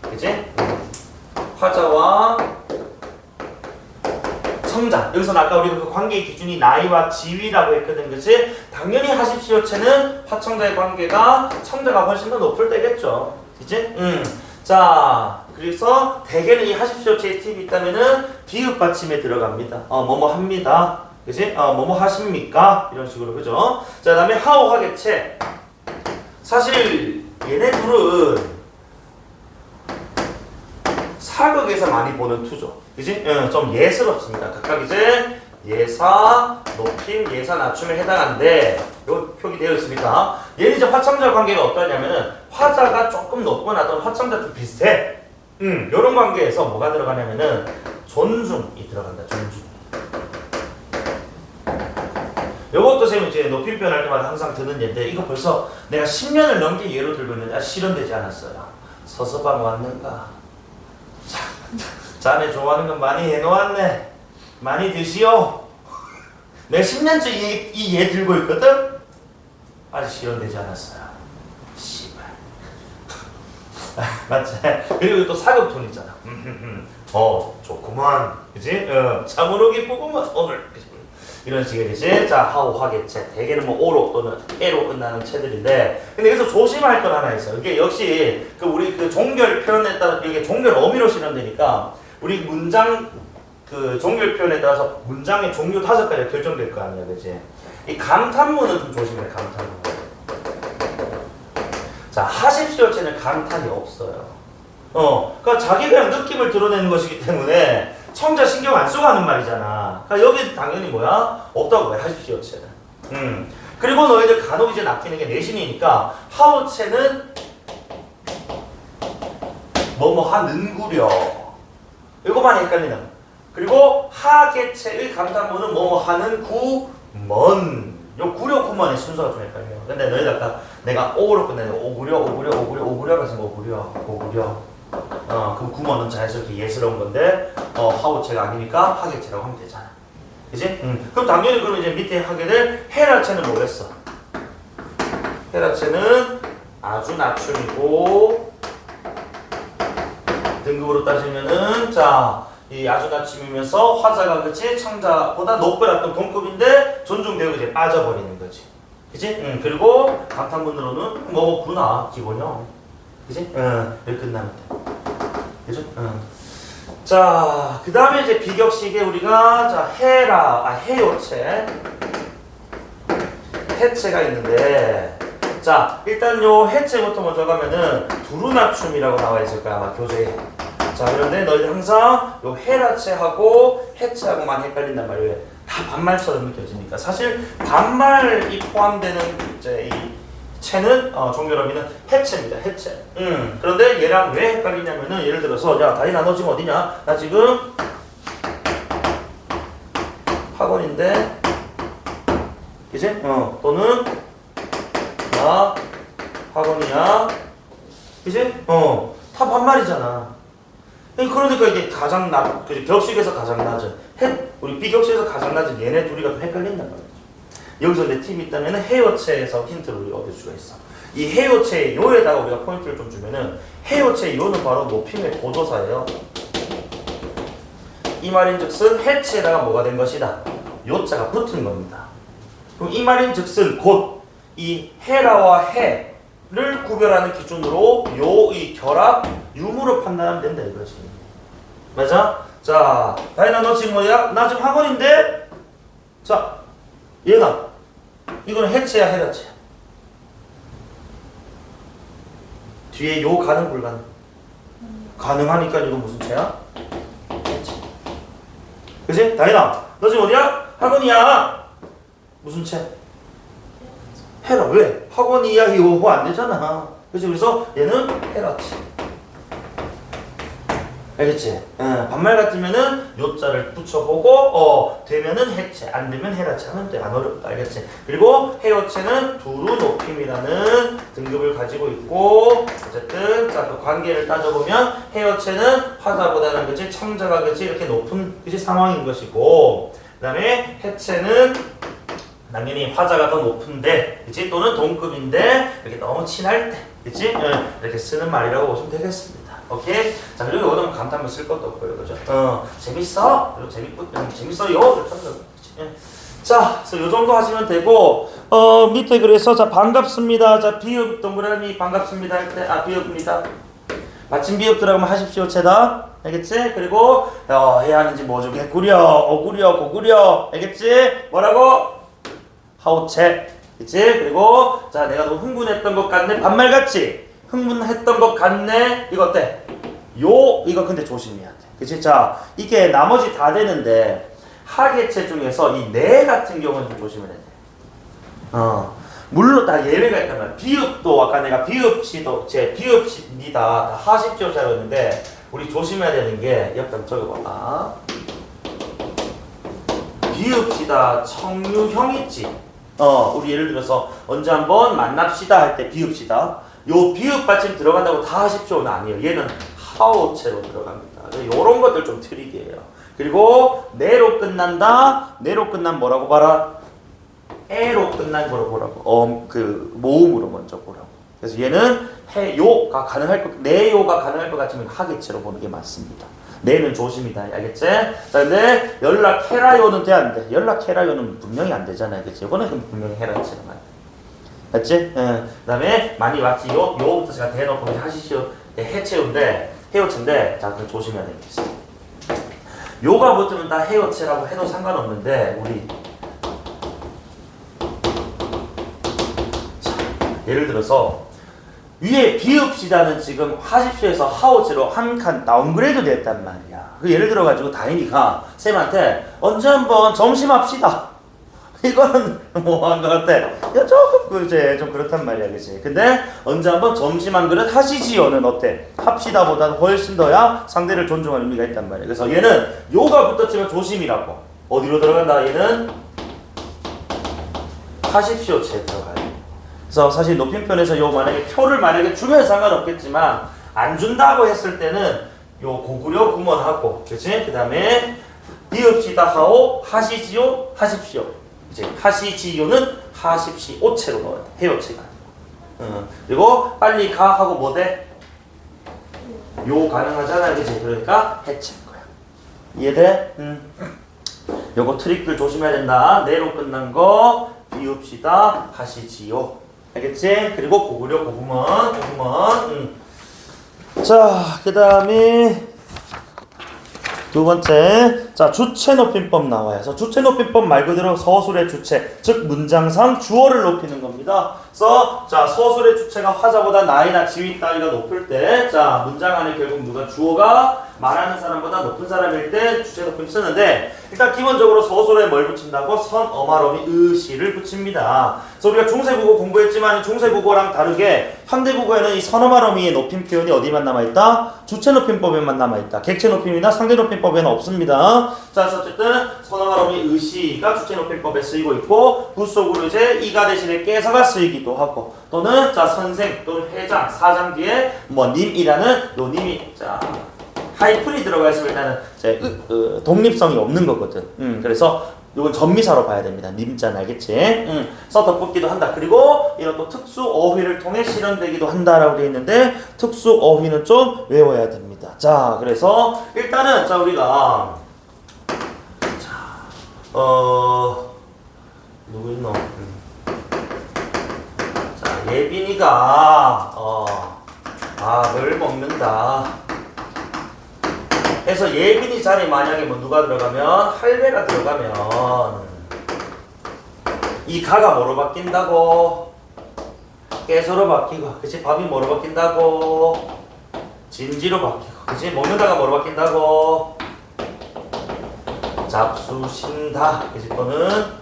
[SPEAKER 3] 그치? 화자와 청자. 여기서는 아까 우리가 그 관계의 기준이 나이와 지위라고 했거든, 그치? 당연히 하십시오체는 화청자의 관계가 청자가 훨씬 더 높을 때겠죠. 그치? 자, 그래서 대개는 이 하십시오체의 팁이 있다면은 비읍 받침에 들어갑니다. 뭐뭐 합니다. 그치? 뭐뭐 하십니까? 이런 식으로, 그죠? 자, 그 다음에 하오 하겠체. 사실 얘네 둘은 사극에서 많이 보는 투죠. 그지? 좀 예스럽습니다. 각각 이제 예사, 높임, 예사, 낮춤에 해당하는데 요 표기 되어 있으니까 얘는 이제 화청자 관계가 어떠냐면은 화자가 조금 높거나 또는 화청자 좀 비슷해. 요런 관계에서 뭐가 들어가냐면은 존중이 들어간다. 존중. 요것도 쌤이 이제 높임 표현할 때마다 항상 드는 예인데 이거 벌써 내가 10년을 넘게 예로 들고 있는데 실현되지 않았어요. 서서방 왔는가? 자네 좋아하는 건 많이 해놓았네. 많이 드시오. 내가 10년째 이 얘 들고 있거든? 아직 실현되지 않았어요. 씨발. 맞지? 그리고 또 사극톤이잖아. 좋구만. 그치? 참으로 기쁘구만 오늘. 이런 식의 그치? 자, 하오, 하겠체. 대개는 뭐 오로 또는 에로 끝나는 체들인데, 근데 여기서 조심할 건 하나 있어. 이게 역시 그 우리 그 종결 표현에 따라 이게 종결 어미로 실현되니까 우리 문장 그 종결 표현에 따라서 문장의 종류 5가지가 결정될 거 아니야, 그치? 이 감탄문은 좀 조심해, 감탄문. 자, 하십시오체는 감탄이 없어요. 그러니까 자기 그냥 느낌을 드러내는 것이기 때문에 청자 신경 안 쓰고 하는 말이잖아. 그러니까 여기 당연히 뭐야? 없다고 해, 하십시오체는. 그리고 너희들 간혹 이제 낚이는 게 내신이니까 하오체는 뭐뭐 하는구려. 이거만 헷갈리는. 그리고 하계체의 감탄문은 뭐뭐 하는 구먼. 요 구려 구먼의 순서가 좀 헷갈려요. 근데 너희들 아까 내가 오로 끝내는 오구려가 생긴 오구려. 그럼 구먼은 자연스럽게 예스러운 건데 하오체가 아니니까 하계체라고 하면 되잖아. 그지? 그럼 당연히 그럼 이제 밑에 하게 될 헤라체는 뭐겠어? 헤라체는 아주 낮춤이고 등급으로 따지면은 자, 이 아주 낮춤이면서 화자가 그치 청자보다 높은 동급인데 존중되고 이제 빠져버리는 거지. 그치? 그리고 감탄문으로는 뭐구나 기본형. 그치? 여기 끝나면 돼. 그죠? 자, 그 다음에 이제 비격식에 우리가 자 해요체 해체가 있는데 자 일단 요 해체부터 먼저 가면은 두루낮춤이라고 나와 있을 거야 아마 교재에. 자 그런데 너희들 항상 요 해라체하고 해체하고만 헷갈린단 말이에요. 다 반말처럼 느껴지니까 사실 반말이 포함되는 이제 이 체는 종결어미는 해체입니다. 해체. 그런데 얘랑 왜 헷갈리냐면은 예를 들어서 야 다리나 너 지금 어디냐? 나 지금 학원인데 그치? 또는 나 학원이야. 그치? 다 반말이잖아. 그러니까 이게 가장 격식에서 가장 낮은 우리 비격식에서 가장 낮은 얘네 둘이가 좀 헷갈린단 말이야. 여기서 내 팁이 있다면 해여체에서 힌트를 우리가 얻을 수가 있어. 이 해여체의 요에다가 우리가 포인트를 좀 주면은 해여체의 요는 바로 높임의 보조사예요. 이 말인즉슨 해체에다가 뭐가 된 것이다. 요자가 붙은 겁니다. 그럼 이 말인즉슨 곧 이 해라와 해를 구별하는 기준으로 요의 결합 유무로 판단하면 된다 이거지. 맞아? 자, 다이나 너 지금 뭐야? 나 지금 학원인데? 자, 얘가 이거는 해체야 해라체야? 뒤에 요 가능 불가능? 가능하니까 이거 무슨 체야? 해체. 그치? 다이나 너 지금 어디야? 학원이야. 무슨 체? 해라. 왜? 학원이야 이거 안 되잖아. 그치? 그래서 얘는 해라체. 알겠지? 반말 같으면은 요자를 붙여보고 되면은 해체, 안 되면 해라체 하면 돼. 안 어렵다. 알겠지? 그리고 해여체는 두루 높임이라는 등급을 가지고 있고 어쨌든 자, 그 관계를 따져보면 해여체는 화자보다는 그치? 청자가 그치? 이렇게 높은 그치? 상황인 것이고 그 다음에 해체는 당연히 화자가 더 높은데 그치? 또는 동급인데 이렇게 너무 친할 때 그치? 이렇게 쓰는 말이라고 보시면 되겠습니다. 오케이? 자, 그리고 이거는 감탄문 쓸 것도 없고요. 그죠? 재밌어? 그리고 재밌어요? 자, 그래서 요 정도 하시면 되고, 밑에 그래서, 자, 반갑습니다. 자, 비읍, 동그라미 반갑습니다 할 때, 비읍입니다. 마침 비읍 들어가면 하십시오, 체다. 알겠지? 그리고, 해야 하는지 뭐죠? 개구려, 어구려, 고구려. 알겠지? 뭐라고? 하오체. 그치? 그리고, 자, 내가 너무 흥분했던 것 같네. 반말같이. 흥분했던 것 같네. 이거 어때? 이거 근데 조심해야 돼. 그치? 자, 이게 나머지 다 되는데 하계체 중에서 이 네 같은 경우는 좀 조심해야 돼. 물론 다 예외가 있단 말이야. 비읍도 아까 내가 비읍시도 제 비읍시니다 다 하십시오자였는데 우리 조심해야 되는 게 옆에 한번 적어봐봐. 비읍시다 청유형 있지? 우리 예를 들어서 언제 한번 만납시다 할 때 비읍시다. 요 비읍 받침 들어간다고 다 하십시오는 아니에요. 얘는 하오체로 들어갑니다. 요런 것들 좀 트릭이에요. 그리고 내로 끝난다. 내로 끝난 뭐라고 봐라? 에로 끝난 거로 보라고. 그 모음으로 먼저 보라고. 그래서 얘는 해요가 가능할 것, 내요가 가능할 것 같으면 하계체로 보는 게 맞습니다. 내는 조심이다. 알겠지? 자, 근데 연락해라요는 돼 안 돼? 연락해라요는 분명히 안 되잖아요. 그치? 이거는 분명히 해라체로 만. 맞지? 그 다음에 많이 왔지. 요부터 제가 대놓고 하시죠. 해체요인데 해요체인데 자, 그럼 조심해야 될 게 있어. 요가 붙으면 다 해요체라고 해도 상관없는데 우리 자, 예를 들어서 위에 비읍시다는 지금 하십시오에서 하오체로 한 칸 다운그레이드 됐단 말이야. 그 예를 들어가지고 다인이가 쌤한테 언제 한번 점심합시다. 이거는 뭐 한 것 같아. 야, 조금 이제 좀 그렇단 말이야, 그치? 근데 언제 한번 점심 한 그릇 하시지요는 어때? 합시다보다 훨씬 더야 상대를 존중하는 의미가 있단 말이야. 그래서 얘는 요가 붙었지만 조심이라고. 어디로 들어간다? 얘는 하십시오체에 들어가요. 그래서 사실 높임편에서 요 만약에 표를 만약에 주면 상관없겠지만 안 준다고 했을 때는 요 고구려 구먼하고, 그치? 그 다음에 비읍시다 하오 하시지요 하십시오. 이제 하시지요는 하십시오체로 넣어야 돼. 해요체가 아니고. 그리고 빨리 가 하고 뭐 돼? 요 가능하잖아. 그치? 그러니까 해체인 거야. 이해돼? 요거 트릭들 조심해야 된다. 내로 끝난 거 비읍시다 하시지요. 알겠지? 그리고 고구려 고구먼. 자, 그 다음에 두 번째, 자, 주체 높임법 나와요. 그래서 주체 높임법 말 그대로 서술의 주체, 즉 문장상 주어를 높이는 겁니다. 그래서 자, 서술의 주체가 화자보다 나이나 지위 따위가 높을 때, 자, 문장 안에 결국 누가 주어가 말하는 사람보다 높은 사람일 때 주체 높임 쓰는데, 일단 기본적으로 서술에 뭘 붙인다고? 선, 어마로미, 의시를 붙입니다. 그래서 우리가 중세국어 공부했지만 중세국어랑 다르게 현대국어에는 이 선어마로미의 높임 표현이 어디만 남아있다? 주체 높임법에만 남아있다. 객체 높임이나 상대 높임법에는 없습니다. 자, 그래서 어쨌든 선어마로미 의시가 주체 높임법에 쓰이고 있고 붓속으로 이제 이가 대신에 깨서가 쓰이기도 하고 또는 자, 선생 또는 회장, 사장 뒤에 뭐 님이라는 요 님이 자 하이픈이 들어가 있으면 일단은 독립성이 없는 거거든. 그래서 이건 전미사로 봐야 됩니다. 님자는 알겠지? 써서 붙기도 한다. 그리고 이런 또 특수 어휘를 통해 실현되기도 한다라고 되어 있는데 특수 어휘는 좀 외워야 됩니다. 자, 그래서 일단은 자 우리가 누구 있노? 자, 예빈이가 밥을 먹는다. 그래서 예빈이 자리에 만약에 뭐 누가 들어가면 할배가 들어가면 이 가가 뭐로 바뀐다고? 깨소로 바뀌고, 그치? 밥이 뭐로 바뀐다고? 진지로 바뀌고, 그치? 먹는다가 뭐로 바뀐다고? 잡수신다, 그치? 또는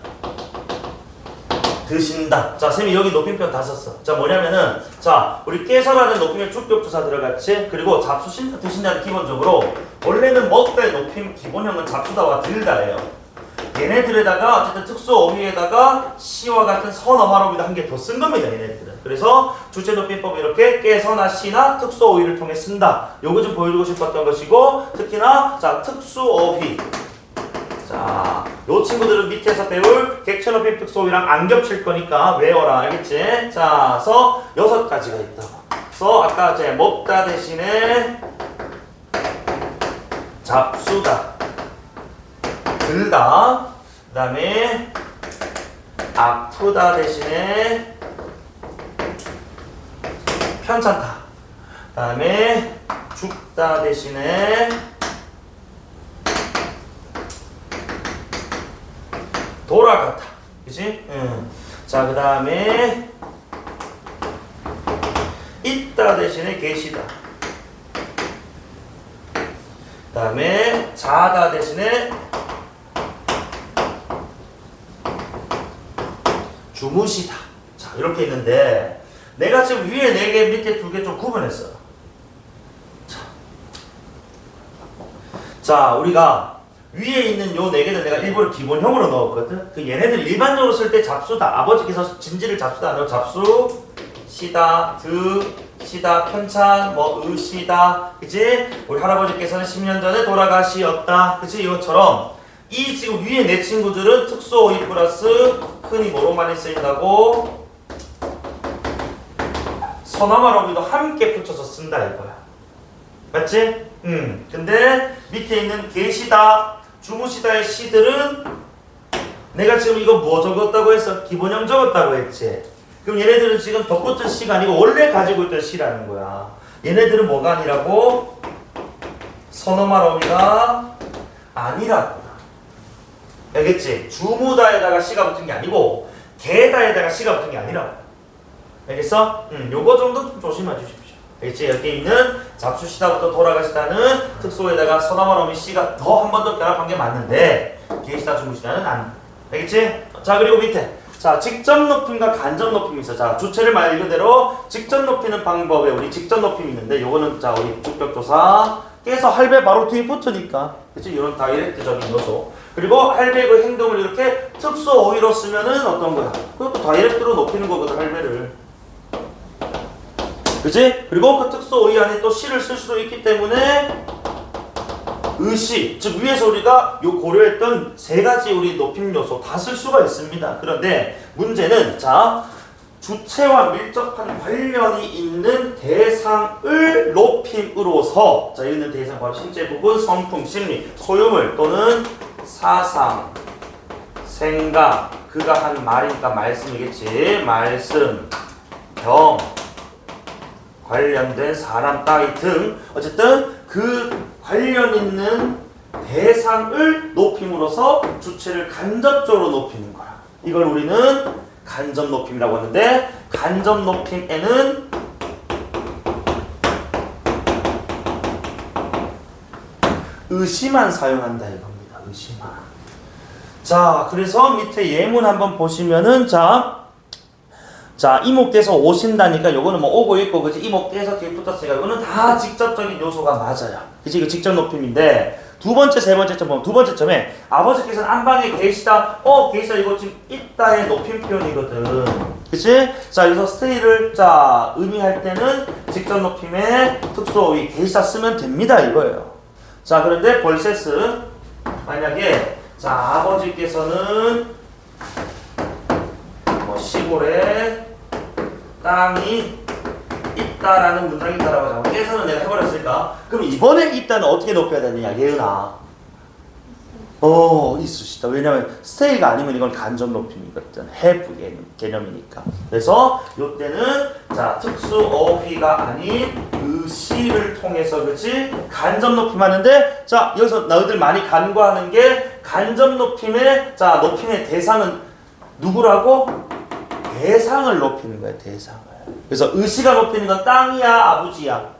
[SPEAKER 3] 드신다. 자, 쌤이 여기 높임표 다 썼어. 자, 뭐냐면은, 자, 우리 깨서라는 높임에 주격조사 들어갔지? 그리고 잡수신다, 드신다는 기본적으로, 원래는 먹다의 높임 기본형은 잡수다와 들다예요. 얘네들에다가, 어쨌든 특수 어휘에다가, 시와 같은 선어마로비도 한 개 더 쓴 겁니다, 얘네들은. 그래서, 주체 높임법 이렇게 깨서나 시나 특수 어휘를 통해 쓴다. 요거 좀 보여주고 싶었던 것이고, 특히나, 자, 특수 어휘. 자, 요 친구들은 밑에서 배울 객체높임 특수어휘랑 안 겹칠 거니까 외워라. 알겠지? 자, 그래서 6가지가 있다고. 그래서 아까 이제 먹다 대신에 잡수다, 들다, 그 다음에 아프다 대신에 편찮다, 그 다음에 죽다 대신에 돌아갔다. 그치? 자, 그 다음에 있다 대신에 계시다. 그 다음에 자다 대신에 주무시다. 자, 이렇게 있는데 내가 지금 위에 4개 밑에 2개 좀 구분했어. 자, 우리가 위에 있는 요 4개는 내가 일부러 기본형으로 넣었거든. 그 얘네들 일반적으로 쓸 때 잡수다. 아버지께서 진지를 잡수다. 너 잡수, 시다, 시다, 편찬, 뭐 으시다. 그치? 우리 할아버지께서는 10년 전에 돌아가시었다. 그치? 이것처럼 이 지금 위에 내 친구들은 특수어휘 플러스 흔히 뭐로 많이 쓰인다고? 선어말 어휘도 함께 붙여서 쓴다 이거야. 맞지? 근데 밑에 있는 계시다, 주무시다의 시들은 내가 지금 이거 뭐 적었다고 했어? 기본형 적었다고 했지? 그럼 얘네들은 지금 덧붙은 시가 아니고 원래 가지고 있던 시라는 거야. 얘네들은 뭐가 아니라고? 선어말 어휘가 아니라고. 알겠지? 주무다에다가 시가 붙은 게 아니고 게다에다가 시가 붙은 게 아니라고. 알겠어? 요거 정도 좀 조심해 주십시오. 알겠지? 여기 있는 잡수시다부터 돌아가시다는 특수어에다가 선어말 어휘 시가 더 한 번 더 결합한 게 맞는데 계시다, 주무시다는 안. 알겠지? 자, 그리고 밑에 자, 직접 높임과 간접 높임이 있어. 자, 주체를 말 그대로 직접 높이는 방법에 우리 직접 높임이 있는데 요거는 자, 우리 주격조사 깨서 할배 바로 뒤에 붙으니까 그치? 이런 다이렉트적인 요소. 그리고 할배의 그 행동을 이렇게 특수 어휘로 쓰면은 어떤 거야? 그것도 다이렉트로 높이는 거거든, 할배를. 그치? 그리고 그 특수 어휘 안에 또 시를 쓸 수도 있기 때문에 의시, 즉 위에서 우리가 요 고려했던 3가지 우리 높임 요소 다 쓸 수가 있습니다. 그런데 문제는 자, 주체와 밀접한 관련이 있는 대상을 높임으로써 자, 여기 있는 대상 바로 신체 부분, 성품, 심리, 소유물 또는 사상, 생각, 그가 한 말이니까 말씀이겠지. 말씀, 경, 관련된 사람 따위 등 어쨌든 그 관련 있는 대상을 높임으로써 주체를 간접적으로 높이는 거야. 이걸 우리는 간접 높임이라고 하는데 간접 높임에는 의시만 사용한다 이겁니다. 의시만. 자, 그래서 밑에 예문 한번 보시면은 자, 이목돼서 오신다니까 요거는 뭐 오고 있고 그치? 이목돼서 뒤에 붙었으니까 이거는 다 직접적인 요소가 맞아요. 그치? 이거 직접 높임인데 두 번째, 세 번째 점 보면 두 번째 점에 아버지께서는 안방에 계시다. 계시다 이거 지금 있다의 높임 표현이거든. 그치? 자, 여기서 stay를 자, 의미할 때는 직접 높임에 특수어휘 계시다 쓰면 됩니다 이거예요. 자, 그런데 벌세스 만약에 자, 아버지께서는 뭐 시골에 땅이 있다라는 문장이 있다라고 하자. 깨서는 내가 해버렸으니까. 그럼 이번에 있다는 어떻게 높여야 되느냐, 예은아. 있으시다. 왜냐면 stay가 아니면 이건 간접 높임이거든. have 개념이니까. 그래서 이때는 자 특수 어휘가 아닌 의시를 통해서 그치 간접 높임하는데 자 여기서 너희들 많이 간과하는 게 간접 높임의 자 높임의 대상은 누구라고? 대상을 높이는 거야. 대상을. 그래서 의시가 높이는 건 땅이야, 아버지야.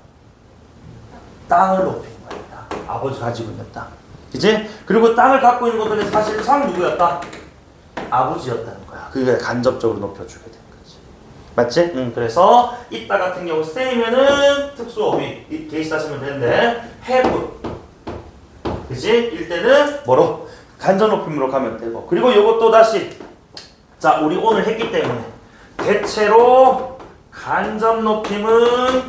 [SPEAKER 3] 땅을 높이는 거야. 땅. 아버지 가지고 있는 땅. 그치? 그리고 땅을 갖고 있는 것들은 사실상 누구였다? 아버지였다는 거야. 그게 간접적으로 높여주게 되는 거지. 맞지? 그래서 이따 같은 경우 stay면은 특수어휘 게시다 쓰면 되는데 have 그치? 일 때는 뭐로? 간접 높임으로 가면 되고 그리고 요것도 다시 자 우리 오늘 했기 때문에 대체로 간접 높임은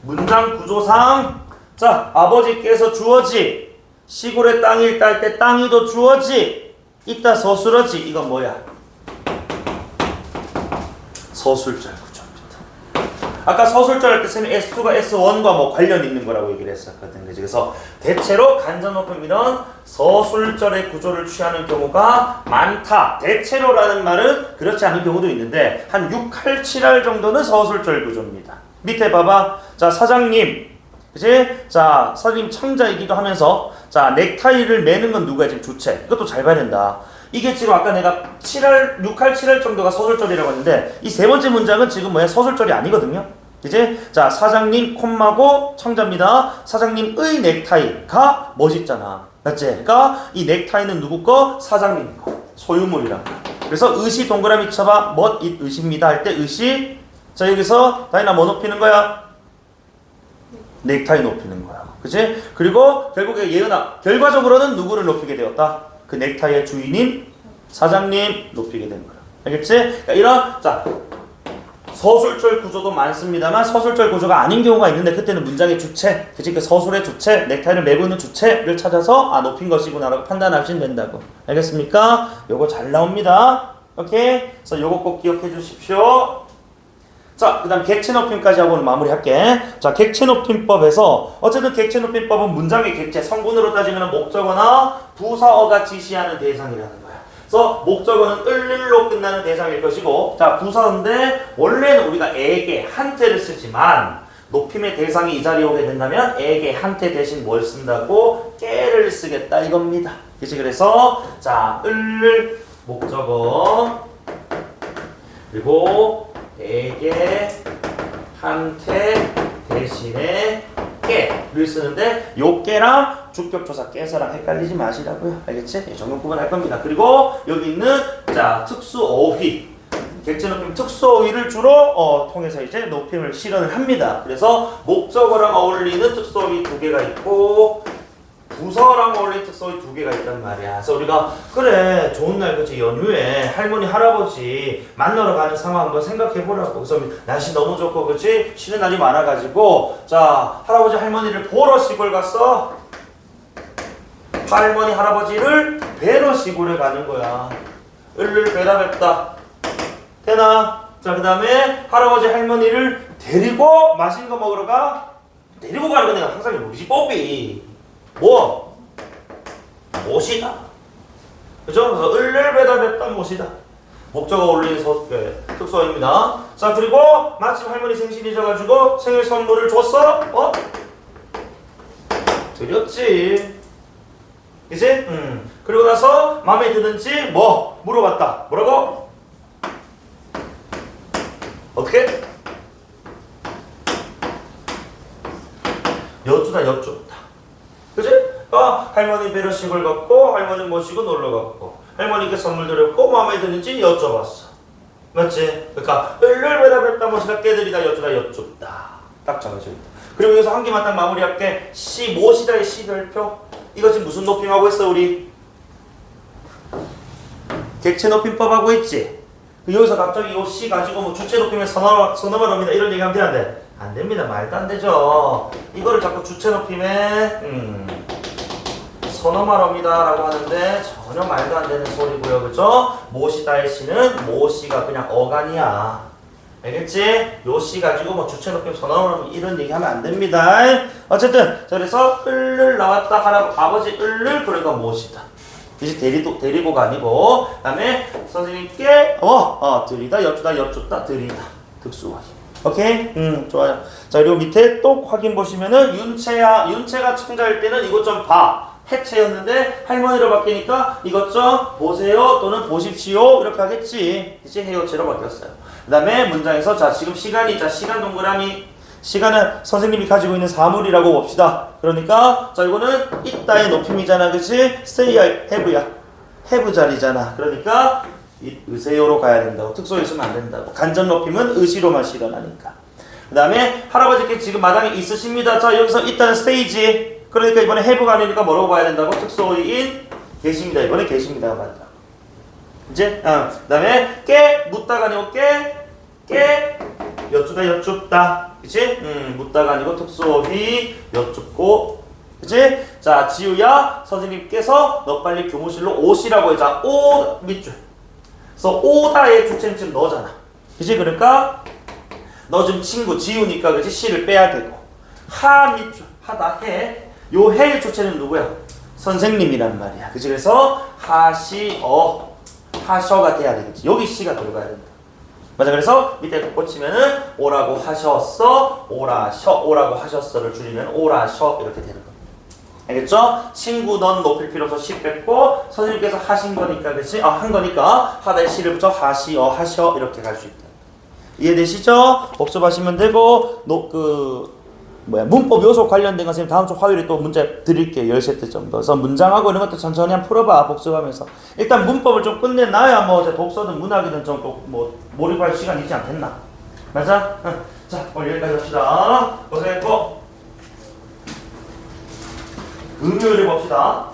[SPEAKER 3] 문장 구조상 자 아버지께서 주어지 시골의 땅이 있다 할 때 땅이도 주어지 이따 서술어지 이건 뭐야? 서술절 구조입니다. 아까 서술절 할 때 쌤이 S2가 S1과 뭐 관련 있는 거라고 얘기를 했었거든. 그래서 대체로 간접 높임 이런 서술절의 구조를 취하는 경우가 많다. 대체로라는 말은 그렇지 않은 경우도 있는데 한 6할 7할 정도는 서술절 구조입니다. 밑에 봐봐. 자 사장님 그치? 자, 사장님 청자이기도 하면서 자, 넥타이를 매는 건 누가 지금 주체. 이것도 잘 봐야 된다. 이게 지금 아까 내가 6할 7할 정도가 서술절이라고 했는데 이 세 번째 문장은 지금 뭐야? 서술절이 아니거든요. 그치? 자, 사장님 콤마고 청자입니다. 사장님의 넥타이가 멋있잖아. 맞지? 그러니까 이 넥타이는 누구 거? 사장님 거. 소유물이란 거. 그래서 의시 동그라미 쳐봐. 멋, 잇, 의시입니다. 할 때 의시. 자, 여기서 다이나 뭐 높이는 거야? 넥타이 높이는 거야. 그치? 그리고 결국에 예은아 결과적으로는 누구를 높이게 되었다? 그 넥타이의 주인인 사장님 높이게 된 거야. 알겠지? 그러니까 이런 자 서술절 구조도 많습니다만 서술절 구조가 아닌 경우가 있는데 그때는 문장의 주체 그치? 그 서술의 주체 넥타이를 매고 있는 주체를 찾아서 아 높인 것이구나 라고 판단하시면 된다고. 알겠습니까? 요거 잘 나옵니다. 오케이? 그래서 요거 꼭 기억해 주십시오. 자, 그 다음 객체높임까지 하고 마무리할게. 자, 객체높임법에서 어쨌든 객체높임법은 문장의 객체, 성분으로 따지면 목적어나 부사어가 지시하는 대상이라는 거야. 그래서 목적어는 을로 끝나는 대상일 것이고 자, 부사어인데 원래는 우리가 에게, 한테를 쓰지만 높임의 대상이 이 자리에 오게 된다면 에게, 한테 대신 뭘 쓴다고? 깨를 쓰겠다 이겁니다. 그치? 그래서 자, 을 목적어 그리고 에게 한테 대신에 깨를 쓰는데 요 깨랑 주격조사 깨서랑 헷갈리지 마시라고요. 알겠지? 이 정도 구분할 겁니다. 그리고 여기 있는 자 특수어휘 객체높임 특수어휘를 주로 통해서 이제 높임을 실현을 합니다. 그래서 목적어랑 어울리는 특수어휘 2개가 있고 부서랑 어울리는 특수어휘 2개가 있단 말이야. 그래서 우리가 그래 좋은 날 그치 연휴에 할머니 할아버지 만나러 가는 상황 한번 생각해 보라고. 그래서 날씨 너무 좋고 그치 쉬는 날이 많아가지고 자 할아버지 할머니를 보러 시골 갔어. 할머니 할아버지를 뵈러 시골에 가는 거야. 을을 뵈다 뵙다 되나? 자 그 다음에 할아버지 할머니를 데리고 맛있는 거 먹으러 가. 데리고 가는 건 내가 항상 우리 뽀삐 뭐? 못이다. 그죠? 그래서 을을 뵈다 뵙다 못이다. 목적어 어울리는 특수어입니다. 자 그리고 마침 할머니 생신이셔가지고 생일 선물을 줬어? 드렸지. 그치? 그리고 나서 마음에 드는지 뭐? 물어봤다. 뭐라고? 어떻게? 여쭈다. 그치? 할머니 뵈러 시골 갔고 할머니 모시고 놀러 갔고 할머니께 선물 드렸고 마음에 드는지 여쭤봤어. 맞지? 그러니까 을을 뵈다 뵙다 모시다 깨들이다 여쭈다 딱 정해져 있다. 그리고 여기서 한 개만 딱 마무리할게. 시 무엇이다의 시별표. 이거 지금 무슨 높임하고 있어 우리? 객체 높임법 하고 있지? 여기서 갑자기 이 시 가지고 뭐 주체 높이면 서너만 옵니다 이런 얘기하면 돼 안 돼? 안 됩니다. 말도 안 되죠. 이거를 자꾸 주체 높임에 선어말어입니다 라고 하는데 전혀 말도 안 되는 소리고요. 그죠? 모시다의 시는 모시가 그냥 어간이야. 알겠지? 요 시 가지고 뭐 주체 높임 선어말어 이런 얘기 하면 안 됩니다. 어쨌든 자, 그래서 을을 나왔다 아버지 을을 그러니까 모시다. 이제 데리고가 아니고 그다음에 선생님께 들이다 여쭈다 들이다 특수화. 오케이? 좋아요. 자, 그리고 밑에 또 확인 보시면은 윤체가 청자일 때는 이것 좀 봐. 해체였는데 할머니로 바뀌니까 이것 좀 보세요 또는 보십시오 이렇게 하겠지. 이제 해요체로 바뀌었어요. 그 다음에 문장에서 자 지금 시간 동그라미 시간은 선생님이 가지고 있는 사물이라고 봅시다. 그러니까 자 이거는 있다의 높임이잖아. 그치? stay야 have야 have 자리잖아. 그러니까 의세요로 가야 된다고. 특소에 있으면 안 된다고. 간접 높임은 의시로만 실현하니까. 그 다음에 할아버지께 지금 마당에 있으십니다. 자 여기서 있다는 스테이지. 그러니까 이번에 have가 아니니까 뭐라고 봐야 된다고? 특소인 계십니다. 이번에 계십니다가 맞다. 이제 그 다음에 깨 묻다가 아니고 깨 여쭈다 그치? 묻다가 아니고 특수어휘 여쭙고 그치? 자 지우야 선생님께서 너 빨리 교무실로 오시라고 해자 오 밑줄. 그래서 오다의 주체는 지금 너잖아. 그치? 그러니까 너 지금 친구 지우니까 그치? 시를 빼야 되고 하 밑줄 하다 해. 요 해의 주체는 누구야? 선생님이란 말이야. 그치? 그래서 하셔가 돼야 되겠지. 여기 시가 들어가야 된다. 맞아. 그래서 밑에 꽂히면은 오라고 하셨어, 오라고 하셨어를 줄이면 오라셔 이렇게 되는 겁니다. 알겠죠? 친구 넌 높일 필요 없어 시 뺐고 선생님께서 하신 거니까 그렇지? 한 거니까 하다의 시를 붙여 하셔 이렇게 갈 수 있다. 이해되시죠? 복습하시면 되고 문법 요소 관련된 거 선생님 다음 주 화요일에 또 문제 드릴게요. 10세트 정도. 그래서 문장하고 이런 것도 천천히 한번 풀어봐. 복습하면서. 일단 문법을 좀 끝내놔야 뭐 독서든 문학이든 좀 뭐 몰입할 시간 있지 않겠나. 맞아? 자, 오늘 여기까지 합시다. 고생했고 금요일에 봅시다.